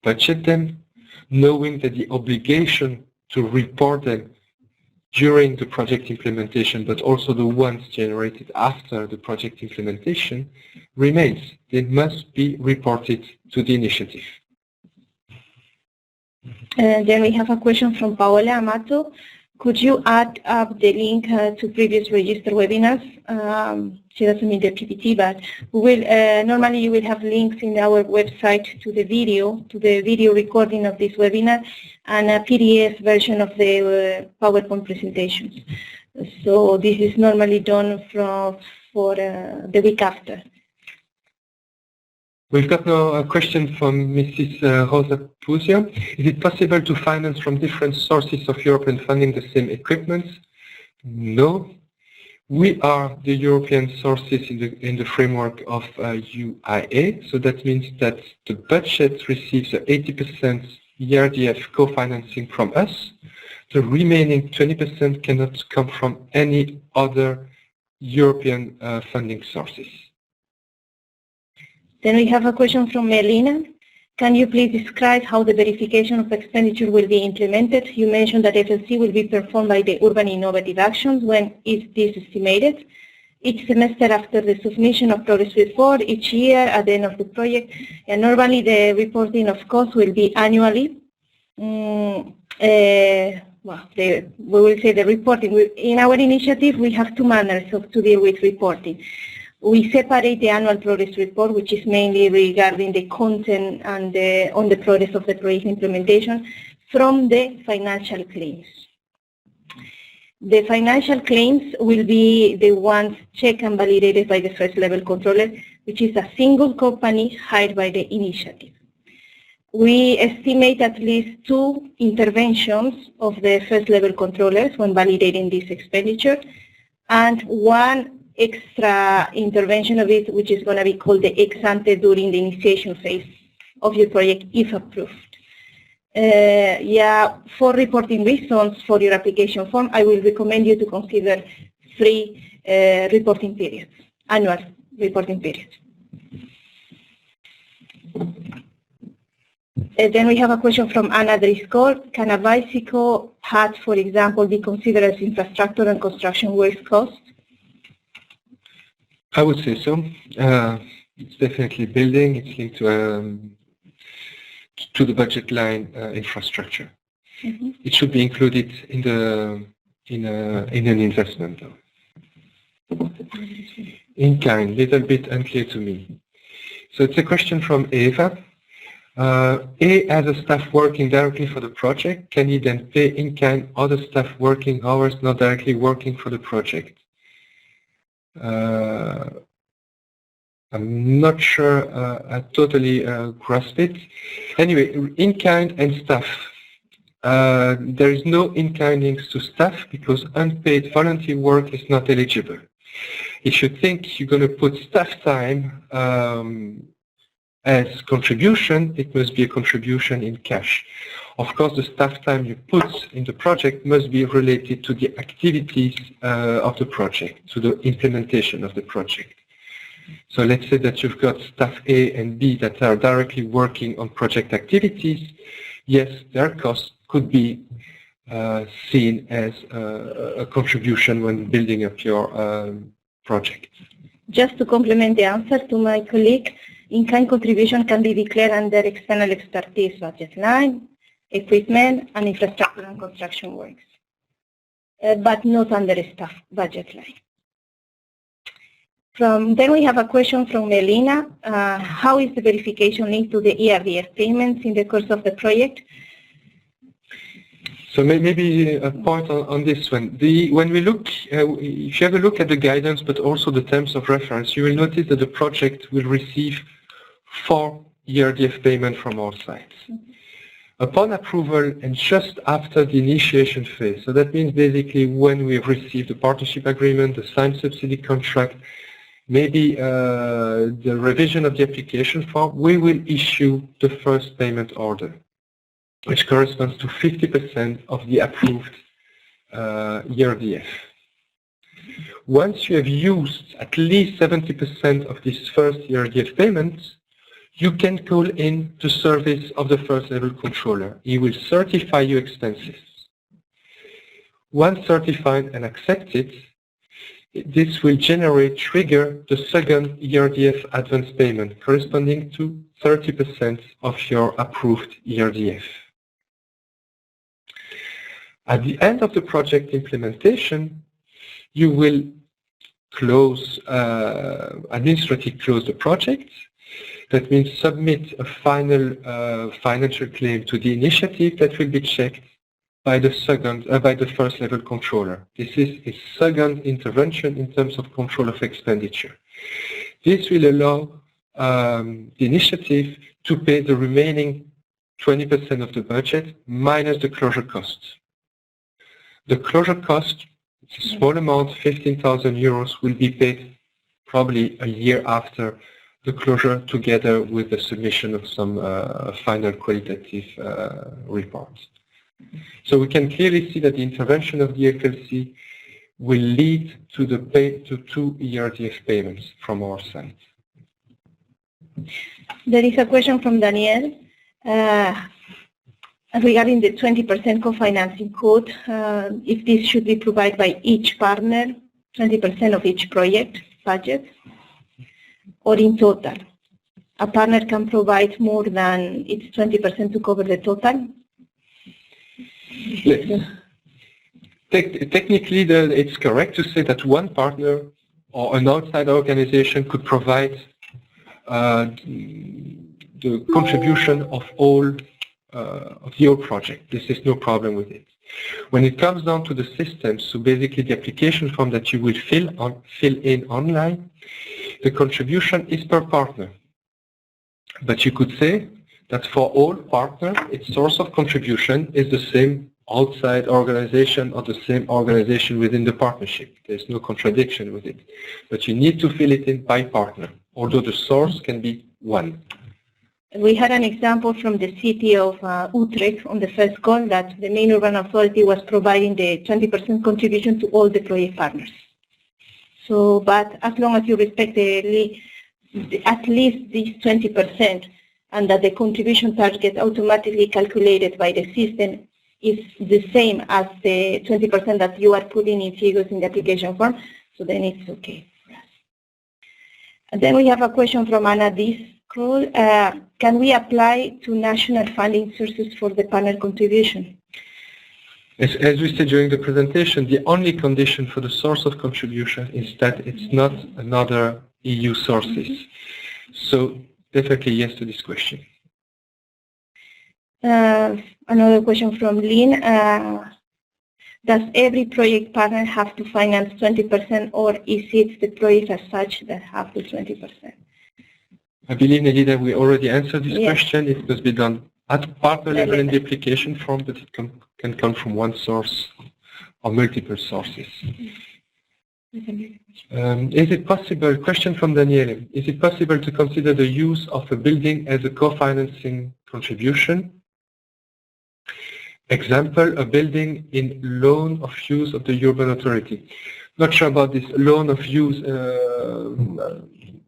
Speaker 1: budget them, knowing that the obligation to report them during the project implementation, but also the ones generated after the project implementation, remains. They must be reported to the initiative.
Speaker 2: Then we have a question from Paola Amato. Could you add up the link to previous registered webinars? She doesn't mean the PPT, but we will, normally you will have links in our website to the video recording of this webinar and a PDF version of the PowerPoint presentations. So this is normally done for the week after.
Speaker 1: We've got now a question from Mrs. Rosa Puzia. Is it possible to finance from different sources of European funding the same equipment? No. We are the European sources in the framework of UIA. So that means that the budget receives 80% ERDF co-financing from us. The remaining 20% cannot come from any other European funding sources.
Speaker 2: Then we have a question from Melina. Can you please describe how the verification of expenditure will be implemented? You mentioned that FLC will be performed by the Urban Innovative Actions. When is this estimated? Each semester after the submission of progress report, each year at the end of the project. And normally the reporting of costs will be annually. We will say the reporting. In our initiative, we have two manners to deal with reporting. We separate the annual progress report, which is mainly regarding the content and on the progress of the project implementation, from the financial claims. The financial claims will be the ones checked and validated by the first level controller, which is a single company hired by the initiative. We estimate at least 2 interventions of the first level controllers when validating this expenditure, and 1 extra intervention of it, which is going to be called the ex ante during the initiation phase of your project, if approved. For reporting reasons for your application form, I will recommend you to consider 3 reporting periods, annual reporting periods. Then we have a question from Anna Driscoll. Can a bicycle hat, for example, be considered as infrastructure and construction waste cost?
Speaker 1: I would say so. It's definitely building. It's linked to the budget line infrastructure. Mm-hmm. It should be included in an investment, though. In kind, little bit unclear to me. So it's a question from Eva. A has a staff working directly for the project. Can he then pay in kind other staff working hours not directly working for the project? I'm not sure I totally grasp it. Anyway, in kind and staff. There is no in kind links to staff because unpaid volunteer work is not eligible. If you think you're going to put staff time as contribution, it must be a contribution in cash. Of course, the staff time you put in the project must be related to the activities of the project, to the implementation of the project. So let's say that you've got staff A and B that are directly working on project activities. Yes, their costs could be seen as a contribution when building up your project.
Speaker 2: Just to complement the answer to my colleague, in-kind contribution can be declared under external expertise budget line, equipment, and infrastructure and construction works, but not under a staff budget line. Then we have a question from Melina. How is the verification linked to the ERDF payments in the course of the project?
Speaker 1: So maybe a point on this one. When we look, if you have a look at the guidance, but also the terms of reference, you will notice that the project will receive 4 ERDF payments from all sides. Upon approval and just after the initiation phase, so that means basically when we have received the partnership agreement, the signed subsidy contract, maybe the revision of the application form, we will issue the first payment order, which corresponds to 50% of the approved ERDF. Once you have used at least 70% of this first ERDF payment, you can call in the service of the first level controller. He will certify your expenses. Once certified and accepted, this will trigger the second ERDF advance payment corresponding to 30% of your approved ERDF. At the end of the project implementation, you will administratively close the project. That means submit a final financial claim to the initiative that will be checked by the first level controller. This is a second intervention in terms of control of expenditure. This will allow the initiative to pay the remaining 20% of the budget minus the closure costs. The closure cost, it's a small amount, 15,000 euros, will be paid probably a year after the closure, together with the submission of some final qualitative reports. So we can clearly see that the intervention of the FLC will lead to 2 ERDF payments from our side.
Speaker 2: There is a question from Daniel regarding the 20% co-financing code, if this should be provided by each partner, 20% of each project budget, or in total. A partner can provide more than its 20% to cover the total?
Speaker 1: Technically, it's correct to say that one partner or an outside organization could provide the contribution of the whole project. This is no problem with it. When it comes down to the systems, so basically the application form that you will fill in online, the contribution is per partner. But you could say that for all partners, its source of contribution is the same outside organization or the same organization within the partnership. There's no contradiction with it. But you need to fill it in by partner, although the source can be one.
Speaker 2: We had an example from the city of Utrecht on the first call that the main urban authority was providing the 20% contribution to all the project partners. So, but as long as you respect at least this 20% and that the contribution target automatically calculated by the system is the same as the 20% that you are putting in figures in the application form, so then it's okay for us. And then we have a question from Anna Discroll. Can we apply to national funding sources for the partner contribution?
Speaker 1: As we said during the presentation, the only condition for the source of contribution is that it's not another EU sources. So definitely yes to this question.
Speaker 2: Another question from Lynn. Does every project partner have to finance 20%, or is it the project as such that have the 20%?
Speaker 1: I believe, Nelly, that we already answered this question. It must be done at partner level in the application form, but it can come from one source or multiple sources. Is it possible, question from Daniele, is it possible to consider the use of a building as a co-financing contribution? Example, a building in loan of use of the urban authority. Not sure about this loan of use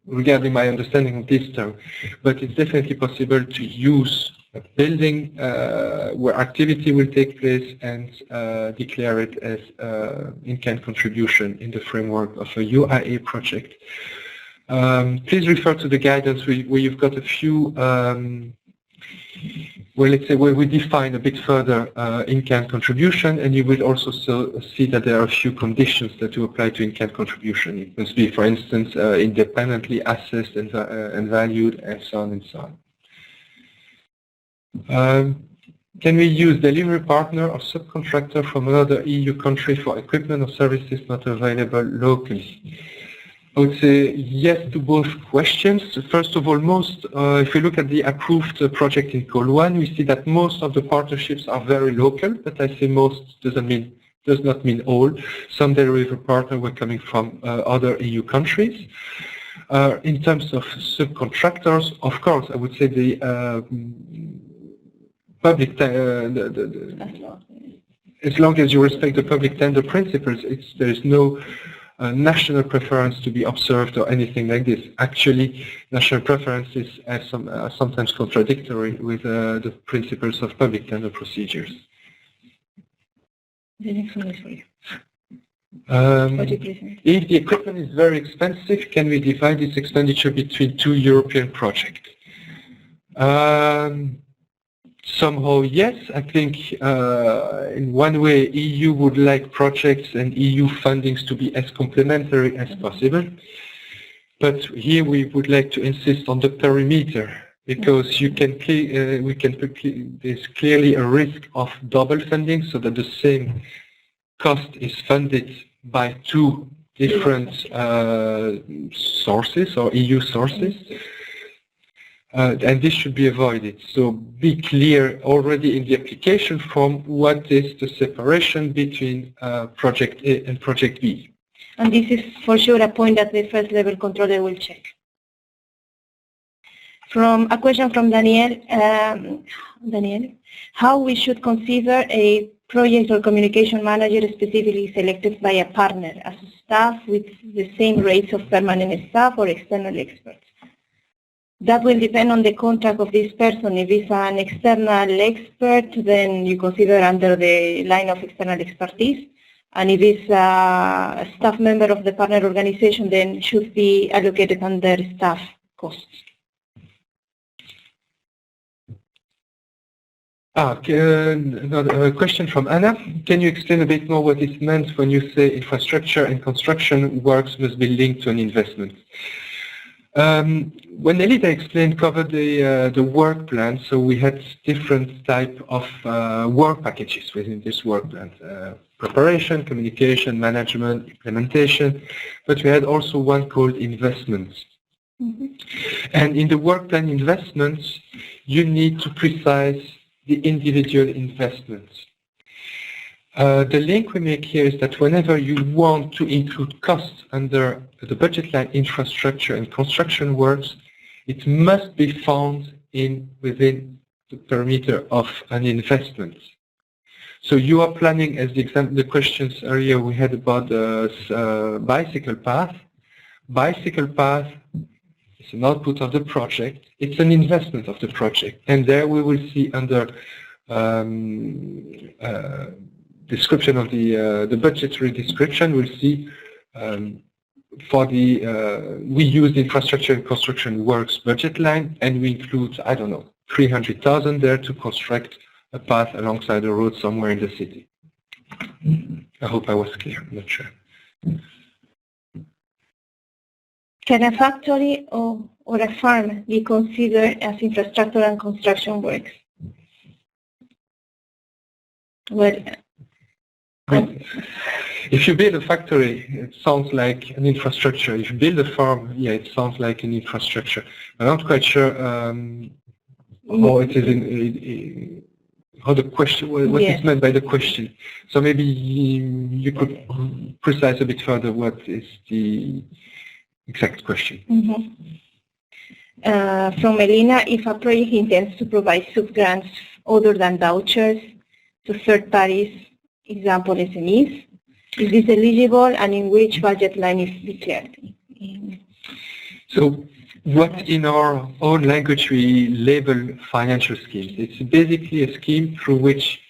Speaker 1: regarding my understanding of this term, but it's definitely possible to use a building where activity will take place and declare it as in-kind contribution in the framework of a UIA project. Please refer to the guidance where you've got a few well, let's say where we define a bit further in-kind contribution, and you will also see that there are a few conditions that do apply to in-kind contribution. It must be, for instance, independently assessed and valued, and so on and so on. Can we use delivery partner or subcontractor from another EU country for equipment or services not available locally? I would say yes to both questions. First of all, if you look at the approved project in Call 1, we see that most of the partnerships are very local, but I say most does not mean all. Some delivery partners were coming from other EU countries. In terms of subcontractors, of course, I would say the public, as long as you respect the public tender principles, there is no national preference to be observed or anything like this. Actually, national preferences are sometimes contradictory with the principles of public tender procedures.
Speaker 2: The next one is for you.
Speaker 1: If the equipment is very expensive, can we divide this expenditure between two European projects? Somehow, yes. I think in one way, EU would like projects and EU fundings to be as complementary as possible. But here we would like to insist on the perimeter, because there's clearly a risk of double funding, so that the same cost is funded by two different sources or EU sources. And this should be avoided. So be clear already in the application form what is the separation between project A and project B.
Speaker 2: And this is for sure a point that the first level controller will check. From a question from Daniel, how we should consider a project or communication manager specifically selected by a partner as a staff with the same rates of permanent staff or external experts? That will depend on the contract of this person. If it's an external expert, then you consider under the line of external expertise. And if it's a staff member of the partner organization, then should be allocated under staff costs.
Speaker 1: Another question from Anna. Can you explain a bit more what is meant when you say infrastructure and construction works must be linked to an investment? When Elita explained, covered the work plan, so we had different type of work packages within this work plan. Preparation, communication, management, implementation, but we had also one called investments. And in the work plan investments, you need to precise the individual investments. The link we make here is that whenever you want to include costs under the budget line infrastructure and construction works, it must be found within the perimeter of an investment. So you are planning, as the questions earlier we had about the bicycle path. Bicycle path is an output of the project. It's an investment of the project. And there we will see under description of the budgetary description, we'll see we use the infrastructure and construction works budget line, and we include, I don't know, 300,000 there to construct a path alongside the road somewhere in the city. I hope I was clear. I'm not sure.
Speaker 2: Can a factory or a farm be considered as infrastructure and construction works? Well,
Speaker 1: if you build a factory, it sounds like an infrastructure. If you build a farm, yeah, it sounds like an infrastructure. I'm not quite sure how it is how the question, what is meant by the question. So maybe you could precise a bit further what is the exact question.
Speaker 2: From Melina, if a project intends to provide sub-grants other than vouchers to third parties, example SMEs, is this eligible and in which budget line is declared?
Speaker 1: So what in our own language we label financial schemes. It's basically a scheme through which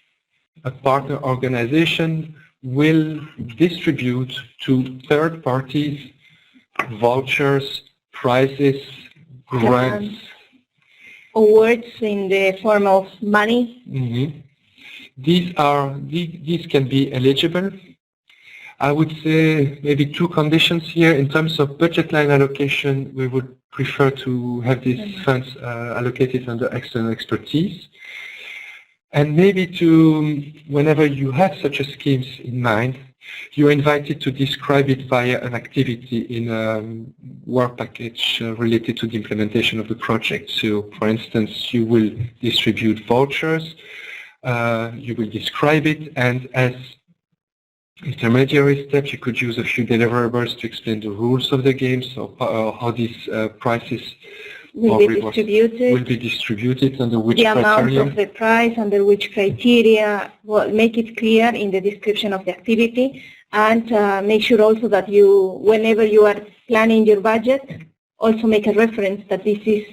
Speaker 1: a partner organization will distribute to third parties vouchers, prizes, grants.
Speaker 2: Awards in the form of money.
Speaker 1: These can be eligible. I would say maybe two conditions here. In terms of budget line allocation, we would prefer to have these funds allocated under external expertise. And maybe whenever you have such a schemes in mind, you're invited to describe it via an activity in a work package related to the implementation of the project. So, for instance, you will distribute vouchers, you will describe it, and as intermediary steps, you could use a few deliverables to explain the rules of the game, so how these prices
Speaker 2: will be distributed,
Speaker 1: under which
Speaker 2: criteria. The
Speaker 1: criteria.
Speaker 2: Amount of the price, under which criteria, well, make it clear in the description of the activity, and make sure also that you, whenever you are planning your budget, also make a reference that this is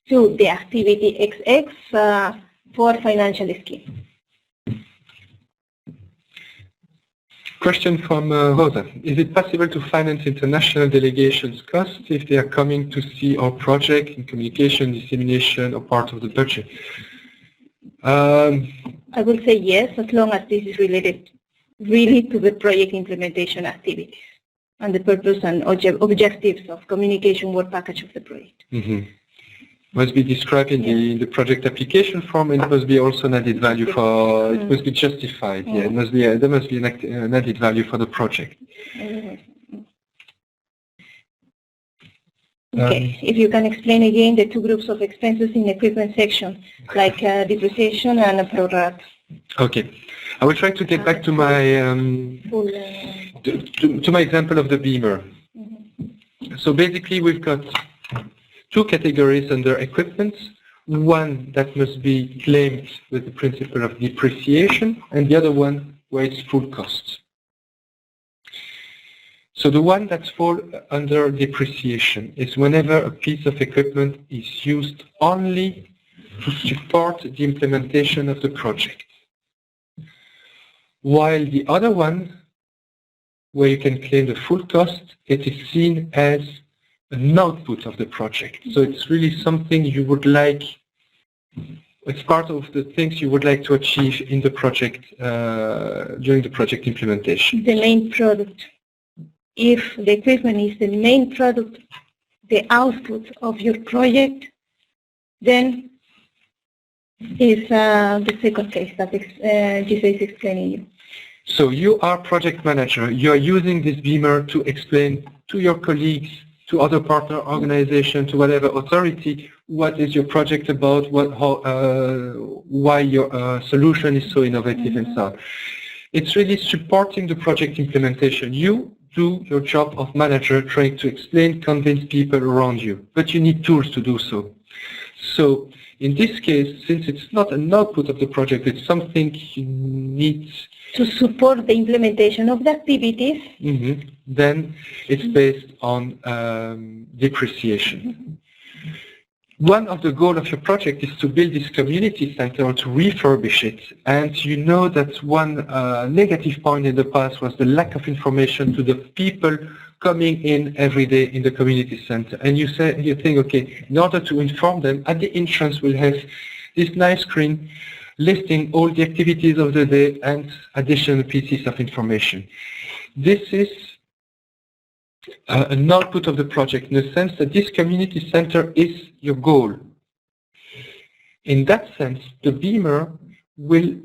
Speaker 2: to the activity XX for financial scheme.
Speaker 1: Question from Rosa. Is it possible to finance international delegations costs if they are coming to see our project in communication, dissemination, or part of the budget?
Speaker 2: I will say yes, as long as this is related really to the project implementation activities and the purpose and objectives of communication work package of the project.
Speaker 1: Must be described in the project application form, and it must be also an added value for, it must be justified. Yeah, there must be an added value for the project.
Speaker 2: Okay, if you can explain again the two groups of expenses in equipment section, like depreciation and pro rata.
Speaker 1: Okay, I will try to get back to my to my example of the Beamer. So basically, we've got two categories under equipment. One that must be claimed with the principle of depreciation, and the other one where it's full cost. So the one that falls under depreciation is whenever a piece of equipment is used only to support the implementation of the project. While the other one, where you can claim the full cost, it is seen as an output of the project. So it's really something you would like, it's part of the things you would like to achieve in the project, during the project implementation.
Speaker 2: The main product. If the equipment is the main product, the output of your project, then is the second case that Giselle is explaining you.
Speaker 1: So you are project manager. You are using this Beamer to explain to your colleagues, to other partner organizations, to whatever authority, what is your project about, why your solution is so innovative and so on. It's really supporting the project implementation. You do your job of manager, trying to explain, convince people around you, but you need tools to do so. So in this case, since it's not an output of the project, it's something you need
Speaker 2: to support the implementation of the activities,
Speaker 1: then it's based on depreciation. One of the goals of your project is to build this community center or to refurbish it. And you know that one negative point in the past was the lack of information to the people coming in every day in the community center. And you think, okay, in order to inform them, at the entrance we'll have this nice screen listing all the activities of the day and additional pieces of information. This is an output of the project in the sense that this community center is your goal. In that sense, the Beamer will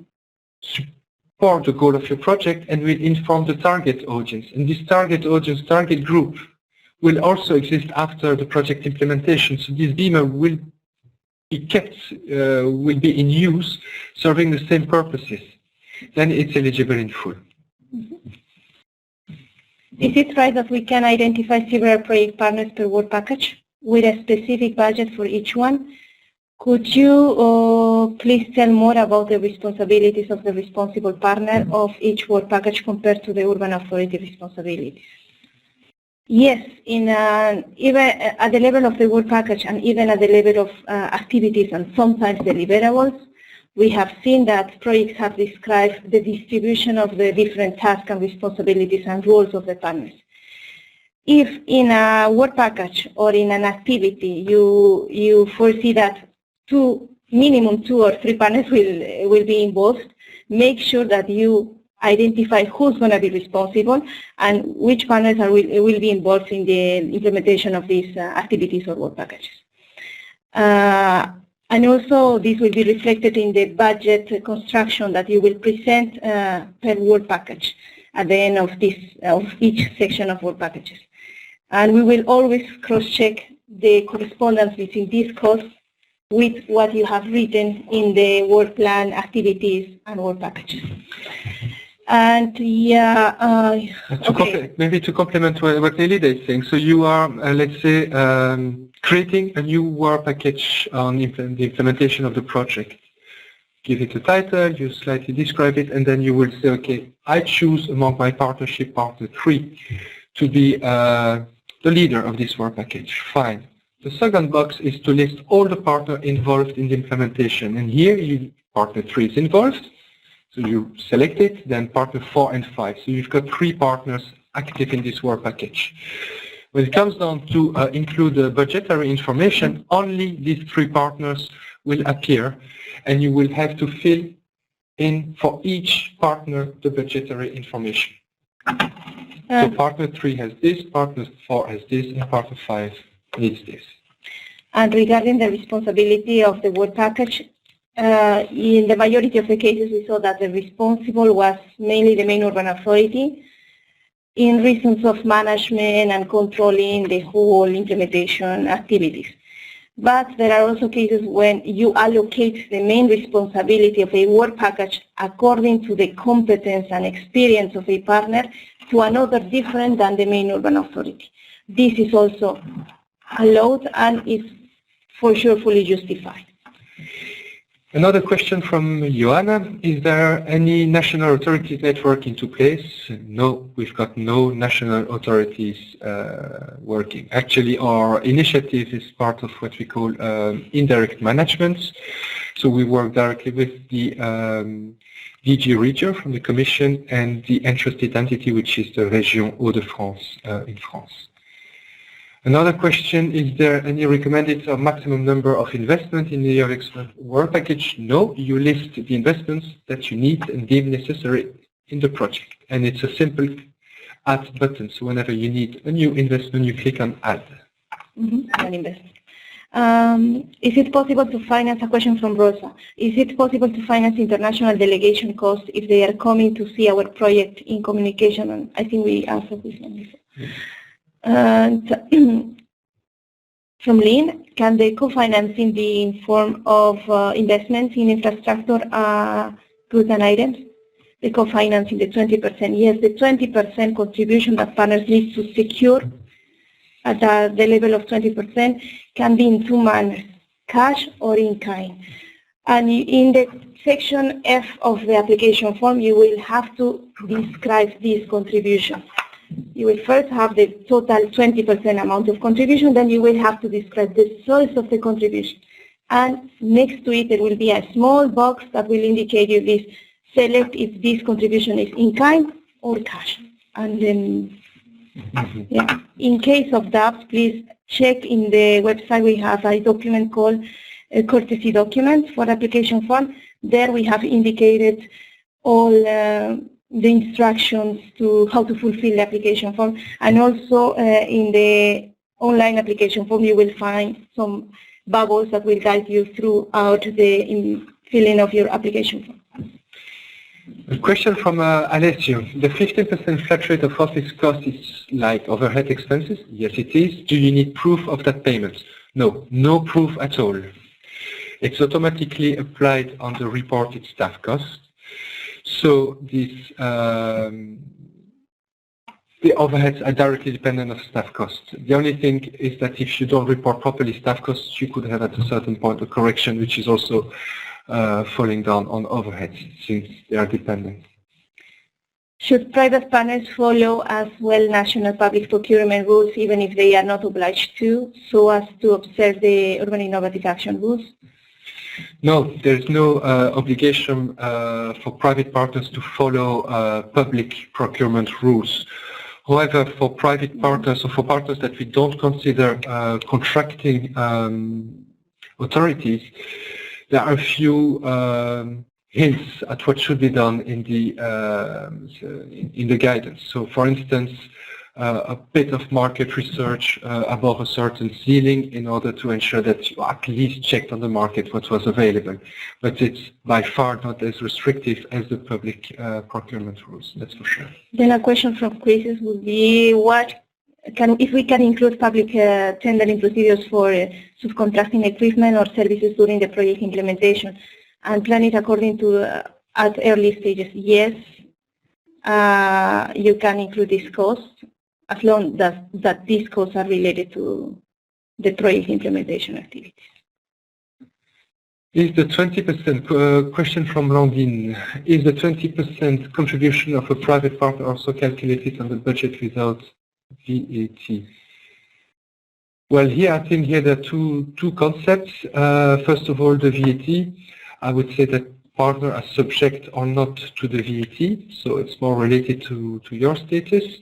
Speaker 1: support the goal of your project and will inform the target audience. And this target audience, target group, will also exist after the project implementation. So this Beamer will be kept, will be in use, serving the same purposes. Then it's eligible in full.
Speaker 2: Is it right that we can identify several project partners per work package with a specific budget for each one? Could you please tell more about the responsibilities of the responsible partner of each work package compared to the urban authority responsibilities? Yes, even at the level of the work package and even at the level of activities and sometimes deliverables, we have seen that projects have described the distribution of the different tasks and responsibilities and roles of the partners. If in a work package or in an activity you foresee that minimum two or three partners will be involved, make sure that you identify who's going to be responsible and which partners will be involved in the implementation of these activities or work packages. And also this will be reflected in the budget construction that you will present per work package at the end of each section of work packages. And we will always cross-check the correspondence between these costs with what you have written in the work plan, activities, and work packages. And yeah,
Speaker 1: maybe to complement what Nelida is saying. So you are, let's say, creating a new work package on the implementation of the project. Give it a title, you slightly describe it, and then you will say, okay, I choose among my partnership partner 3 to be the leader of this work package. Fine. The second box is to list all the partners involved in the implementation. And here, partner 3 is involved. So you select it, then partner 4 and 5. So you've got 3 partners active in this work package. When it comes down to include the budgetary information, only these 3 partners will appear, and you will have to fill in for each partner the budgetary information. So partner 3 has this, partner 4 has this, and partner 5 needs this.
Speaker 2: And regarding the responsibility of the work package, in the majority of the cases we saw that the responsible was mainly the main urban authority in reasons of management and controlling the whole implementation activities. But there are also cases when you allocate the main responsibility of a work package according to the competence and experience of a partner to another different than the main urban authority. This is also allowed and is for sure fully justified.
Speaker 1: Another question from Joanna, is there any national authorities network into place? No, we've got no national authorities working. Actually, our initiative is part of what we call indirect management. So we work directly with the DG Regio from the Commission and the entrusted entity, which is the Région Hauts-de-France in France. Another question, is there any recommended or maximum number of investment in the work package? No, you list the investments that you need and deem necessary in the project. And it's a simple add button. So whenever you need a new investment, you click on add.
Speaker 2: An investment. Is it possible to finance, a question from Rosa, is it possible to finance international delegation costs if they are coming to see our project in communication? And I think we answered this one before. And from Lynn, can the co-financing be in form of investments in infrastructure, goods and items? The co-financing, the 20%, yes, the 20% contribution that partners need to secure at the level of 20% can be in 2 manners, cash or in kind. And in the section F of the application form, you will have to describe this contribution. You will first have the total 20% amount of contribution, then you will have to describe the source of the contribution. And next to it, there will be a small box that will indicate you this, select if this contribution is in kind or cash. And then, yeah, in case of doubt, please check in the website. We have a document called a courtesy document for application form There we have indicated all the instructions to how to fulfill the application form, and also in the online application form you will find some bubbles that will guide you throughout the filling of your application form.
Speaker 1: A question from Alessio. The 15% flat rate of office cost is like overhead expenses? Yes, it is. Do you need proof of that payment? No, no proof at all. It's automatically applied on the reported staff cost. So this, the overheads are directly dependent on staff costs. The only thing is that if you don't report properly staff costs, you could have at a certain point a correction, which is also falling down on overheads since they are dependent.
Speaker 2: Should private partners follow as well national public procurement rules even if they are not obliged to, so as to observe the urban innovative action rules?
Speaker 1: No, there is no obligation for private partners to follow public procurement rules. However, for private partners or for partners that we don't consider contracting authorities, there are a few hints at what should be done in the guidance. So, for instance, a bit of market research above a certain ceiling in order to ensure that you at least checked on the market what was available. But it's by far not as restrictive as the public procurement rules, that's for sure.
Speaker 2: Then a question from Chris would be, if we can include public tendering procedures for subcontracting equipment or services during the project implementation and plan it according to at early stages? Yes, you can include this cost as long as that these costs are related to the project implementation activities.
Speaker 1: Is the 20% question from Landine, is the 20% contribution of a private partner also calculated on the budget without VAT? Well, here I think there are two concepts. First of all, the VAT. I would say that partner are subject or not to the VAT, so it's more related to your status.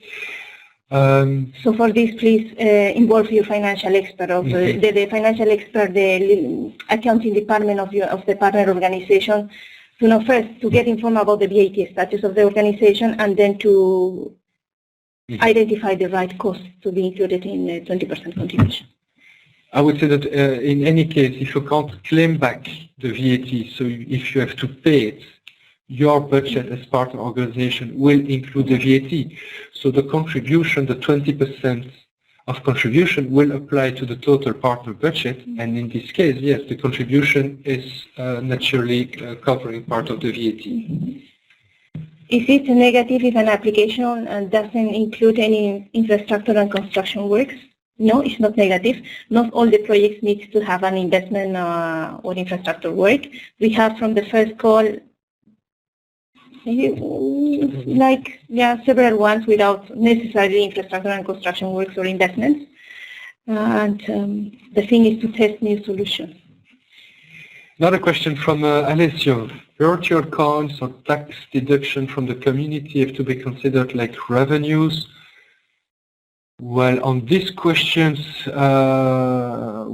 Speaker 2: So for this, please involve your financial expert, of the financial expert, the accounting department of the partner organization, to know first to get informed about the VAT status of the organization, and then to identify the right cost to be included in the 20% contribution.
Speaker 1: I would say that in any case, if you can't claim back the VAT, so if you have to pay it, your budget as partner organization will include the VAT. So the contribution, the 20% of contribution will apply to the total partner budget. And in this case, yes, the contribution is naturally covering part of the VAT.
Speaker 2: Is it negative if an application doesn't include any infrastructure and construction works? No, it's not negative. Not all the projects need to have an investment or infrastructure work. We have from the first call several ones without necessarily infrastructure and construction works or investments. And the thing is to test new solutions.
Speaker 1: Another question from Alessio. Virtual coins or tax deduction from the community have to be considered like revenues. Well, on these questions, I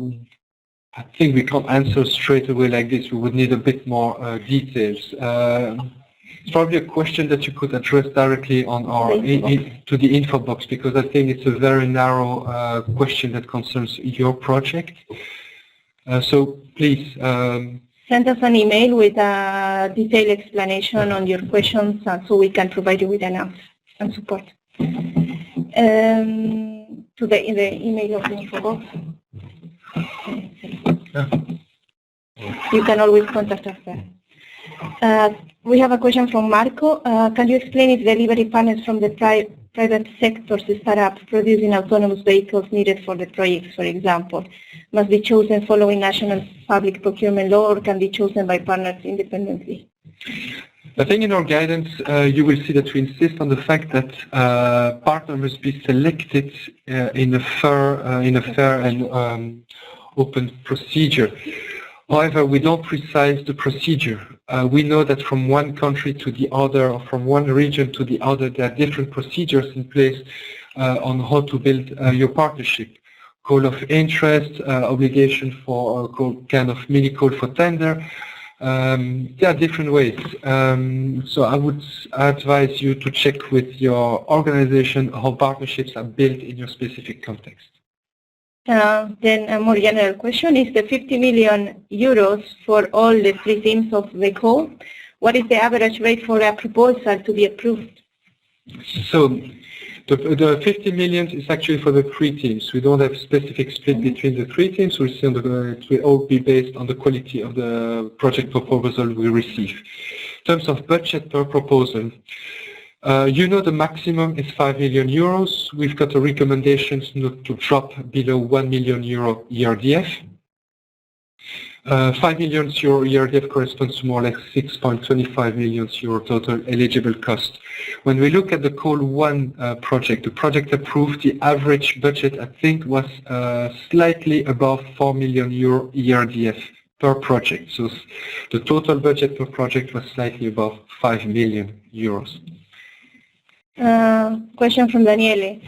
Speaker 1: think we can't answer straight away like this. We would need a bit more details. It's probably a question that you could address directly on our to the info box, because I think it's a very narrow question that concerns your project. So please
Speaker 2: send us an email with a detailed explanation on your questions, so we can provide you with an answer and support. To the email of the info box. You can always contact us there. We have a question from Marco. Can you explain if delivery partners from the private sector to start up producing autonomous vehicles needed for the projects, for example, must be chosen following national public procurement law or can be chosen by partners independently?
Speaker 1: I think in our guidance you will see that we insist on the fact that partners must be selected in a fair and open procedure. However, we don't precise the procedure. We know that from one country to the other, or from one region to the other, there are different procedures in place on how to build your partnership. Call of interest, obligation for kind of mini call for tender, There are different ways. So I would advise you to check with your organization how partnerships are built in your specific context.
Speaker 2: Then a more general question, is the 50 million euros for all the 3 teams of the call? What is the average rate for a proposal to be approved?
Speaker 1: So the 50 million is actually for the 3 teams. We don't have a specific split between the 3 teams. We'll see it will all be based on the quality of the project proposal we receive. In terms of budget per proposal, the maximum is 5 million euros. We've got a recommendation not to drop below 1 million euro ERDF. 5 million euro ERDF corresponds to more or less 6.25 million euro total eligible cost. When we look at the Call 1 project, the project approved, the average budget I think was slightly above 4 million euro ERDF per project. So the total budget per project was slightly above 5 million euros.
Speaker 2: Question from Daniele.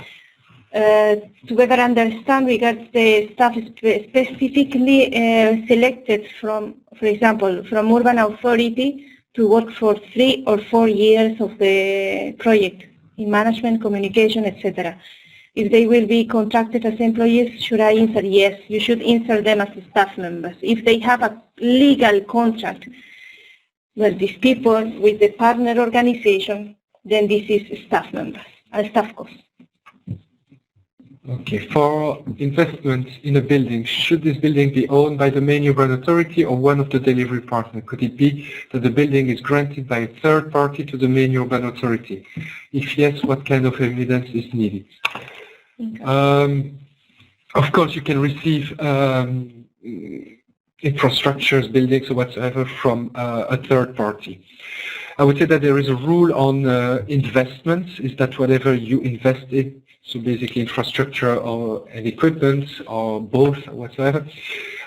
Speaker 2: To better understand regards the staff specifically selected from, for example, from urban authority to work for 3 or 4 years of the project in management, communication, etc. If they will be contracted as employees, should I insert? Yes, you should insert them as staff members. If they have a legal contract with these people, with the partner organization, then this is staff members, staff costs.
Speaker 1: Okay, for investment in a building, should this building be owned by the main urban authority or one of the delivery partners? Could it be that the building is granted by a third party to the main urban authority? If yes, what kind of evidence is needed? Okay. Of course, you can receive infrastructures, buildings or whatsoever from a third party. I would say that there is a rule on investments, is that whatever you invest in, so basically infrastructure or and equipment or both or whatsoever,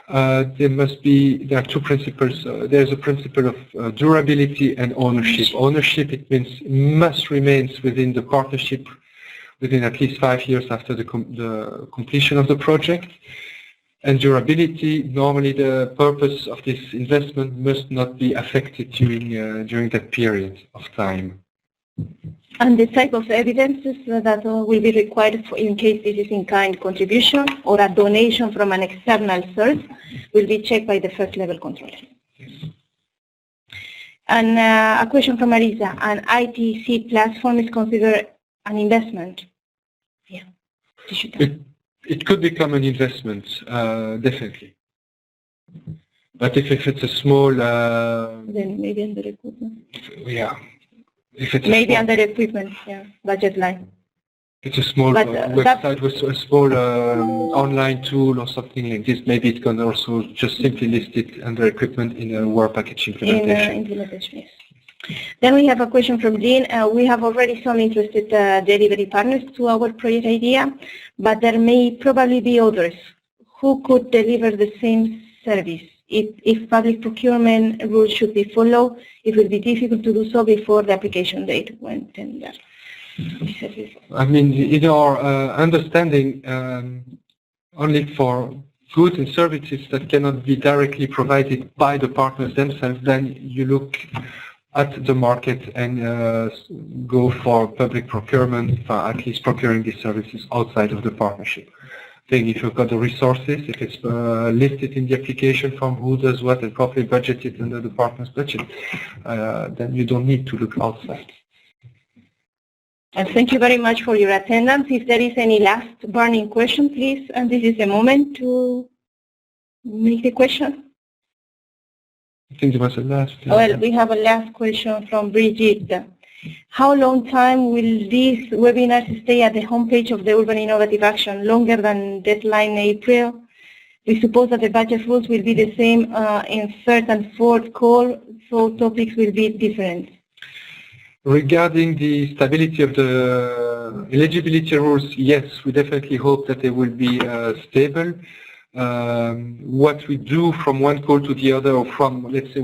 Speaker 1: there are 2 principles. There's a principle of durability and ownership. Ownership, it means must remain within the partnership within at least 5 years after the completion of the project. And durability, normally the purpose of this investment must not be affected during that period of time.
Speaker 2: And the type of evidences that will be required in case this is in-kind contribution or a donation from an external source will be checked by the first level controller. Yes. And a question from Marisa, an ITC platform is considered an investment? Yeah.
Speaker 1: It could become an investment, definitely. But if it's a small...
Speaker 2: then maybe under equipment.
Speaker 1: Yeah. If it's
Speaker 2: maybe under equipment, yeah, budget line.
Speaker 1: It's a small website with a small online tool or something like this. Maybe it can also just simply list it under equipment in a work package implementation.
Speaker 2: Yes. Then we have a question from Jean. We have already some interested delivery partners to our project idea, but there may probably be others who could deliver the same service. If public procurement rules should be followed, it will be difficult to do so before the application date when tender.
Speaker 1: I mean, in our understanding, only for goods and services that cannot be directly provided by the partners themselves, then you look at the market and go for public procurement, for at least procuring these services outside of the partnership. I think if you've got the resources, if it's listed in the application form who does what and properly budgeted under the partner's budget, then you don't need to look outside.
Speaker 2: And thank you very much for your attendance. If there is any last burning question, please, and this is the moment to make the question.
Speaker 1: I think there was a last.
Speaker 2: Well, we have a last question from Brigitte. How long time will these webinars stay at the homepage of the Urban Innovative Action? Longer than deadline April? We suppose that the budget rules will be the same in third and fourth call, so topics will be different.
Speaker 1: Regarding the stability of the eligibility rules, yes, we definitely hope that they will be stable. what we do from one call to the other, or from, let's say,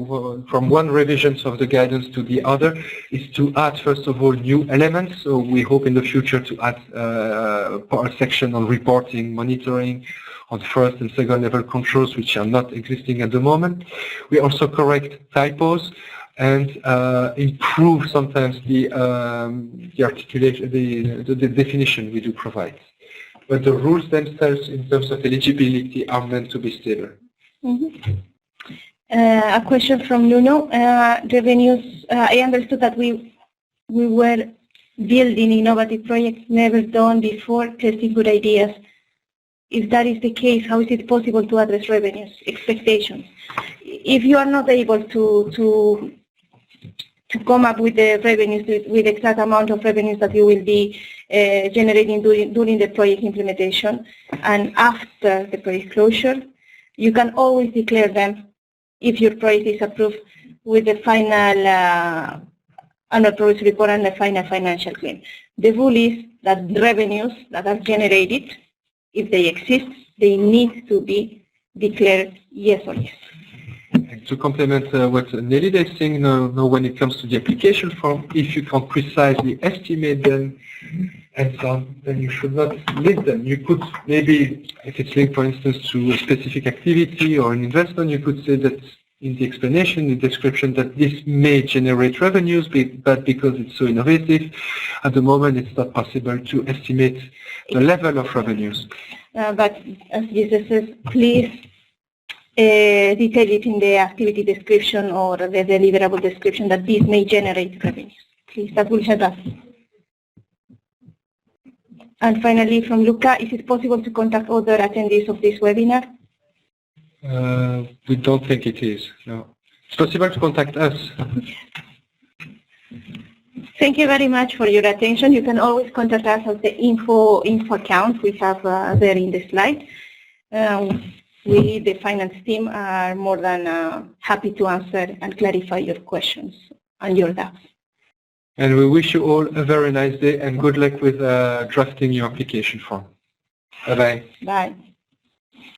Speaker 1: from one revision of the guidance to the other, is to add, first of all, new elements. So we hope in the future to add a section on reporting, monitoring, on first and second level controls, which are not existing at the moment. We also correct typos and improve sometimes the articulation, the definition we do provide. But the rules themselves in terms of eligibility are meant to be stable.
Speaker 2: Mm-hmm. A question from Nuno. Revenues, I understood that we were building innovative projects never done before, testing good ideas. If that is the case, how is it possible to address revenues, expectations? If you are not able to come up with the revenues, with the exact amount of revenues that you will be generating during the project implementation and after the project closure, you can always declare them if your project is approved with the final annual progress report and the final financial claim. The rule is that revenues that are generated, if they exist, they need to be declared yes or yes.
Speaker 1: And to complement what Nelida is saying, now when it comes to the application form, if you can precisely estimate them and so on, then you should not list them. You could maybe, if it's linked, for instance, to a specific activity or an investment, you could say that in the explanation, in the description, that this may generate revenues, but because it's so innovative, at the moment it's not possible to estimate the level of revenues.
Speaker 2: But as Jesus says, please detail it in the activity description or the deliverable description that this may generate revenues. Please, that will help us. And finally, from Luca, is it possible to contact other attendees of this webinar?
Speaker 1: We don't think it is, no. It's possible to contact us.
Speaker 2: Thank you very much for your attention. You can always contact us at the info account we have there in the slide. We, the finance team, are more than happy to answer and clarify your questions and your doubts.
Speaker 1: And we wish you all a very nice day and good luck with drafting your application form. Bye-bye.
Speaker 2: Bye.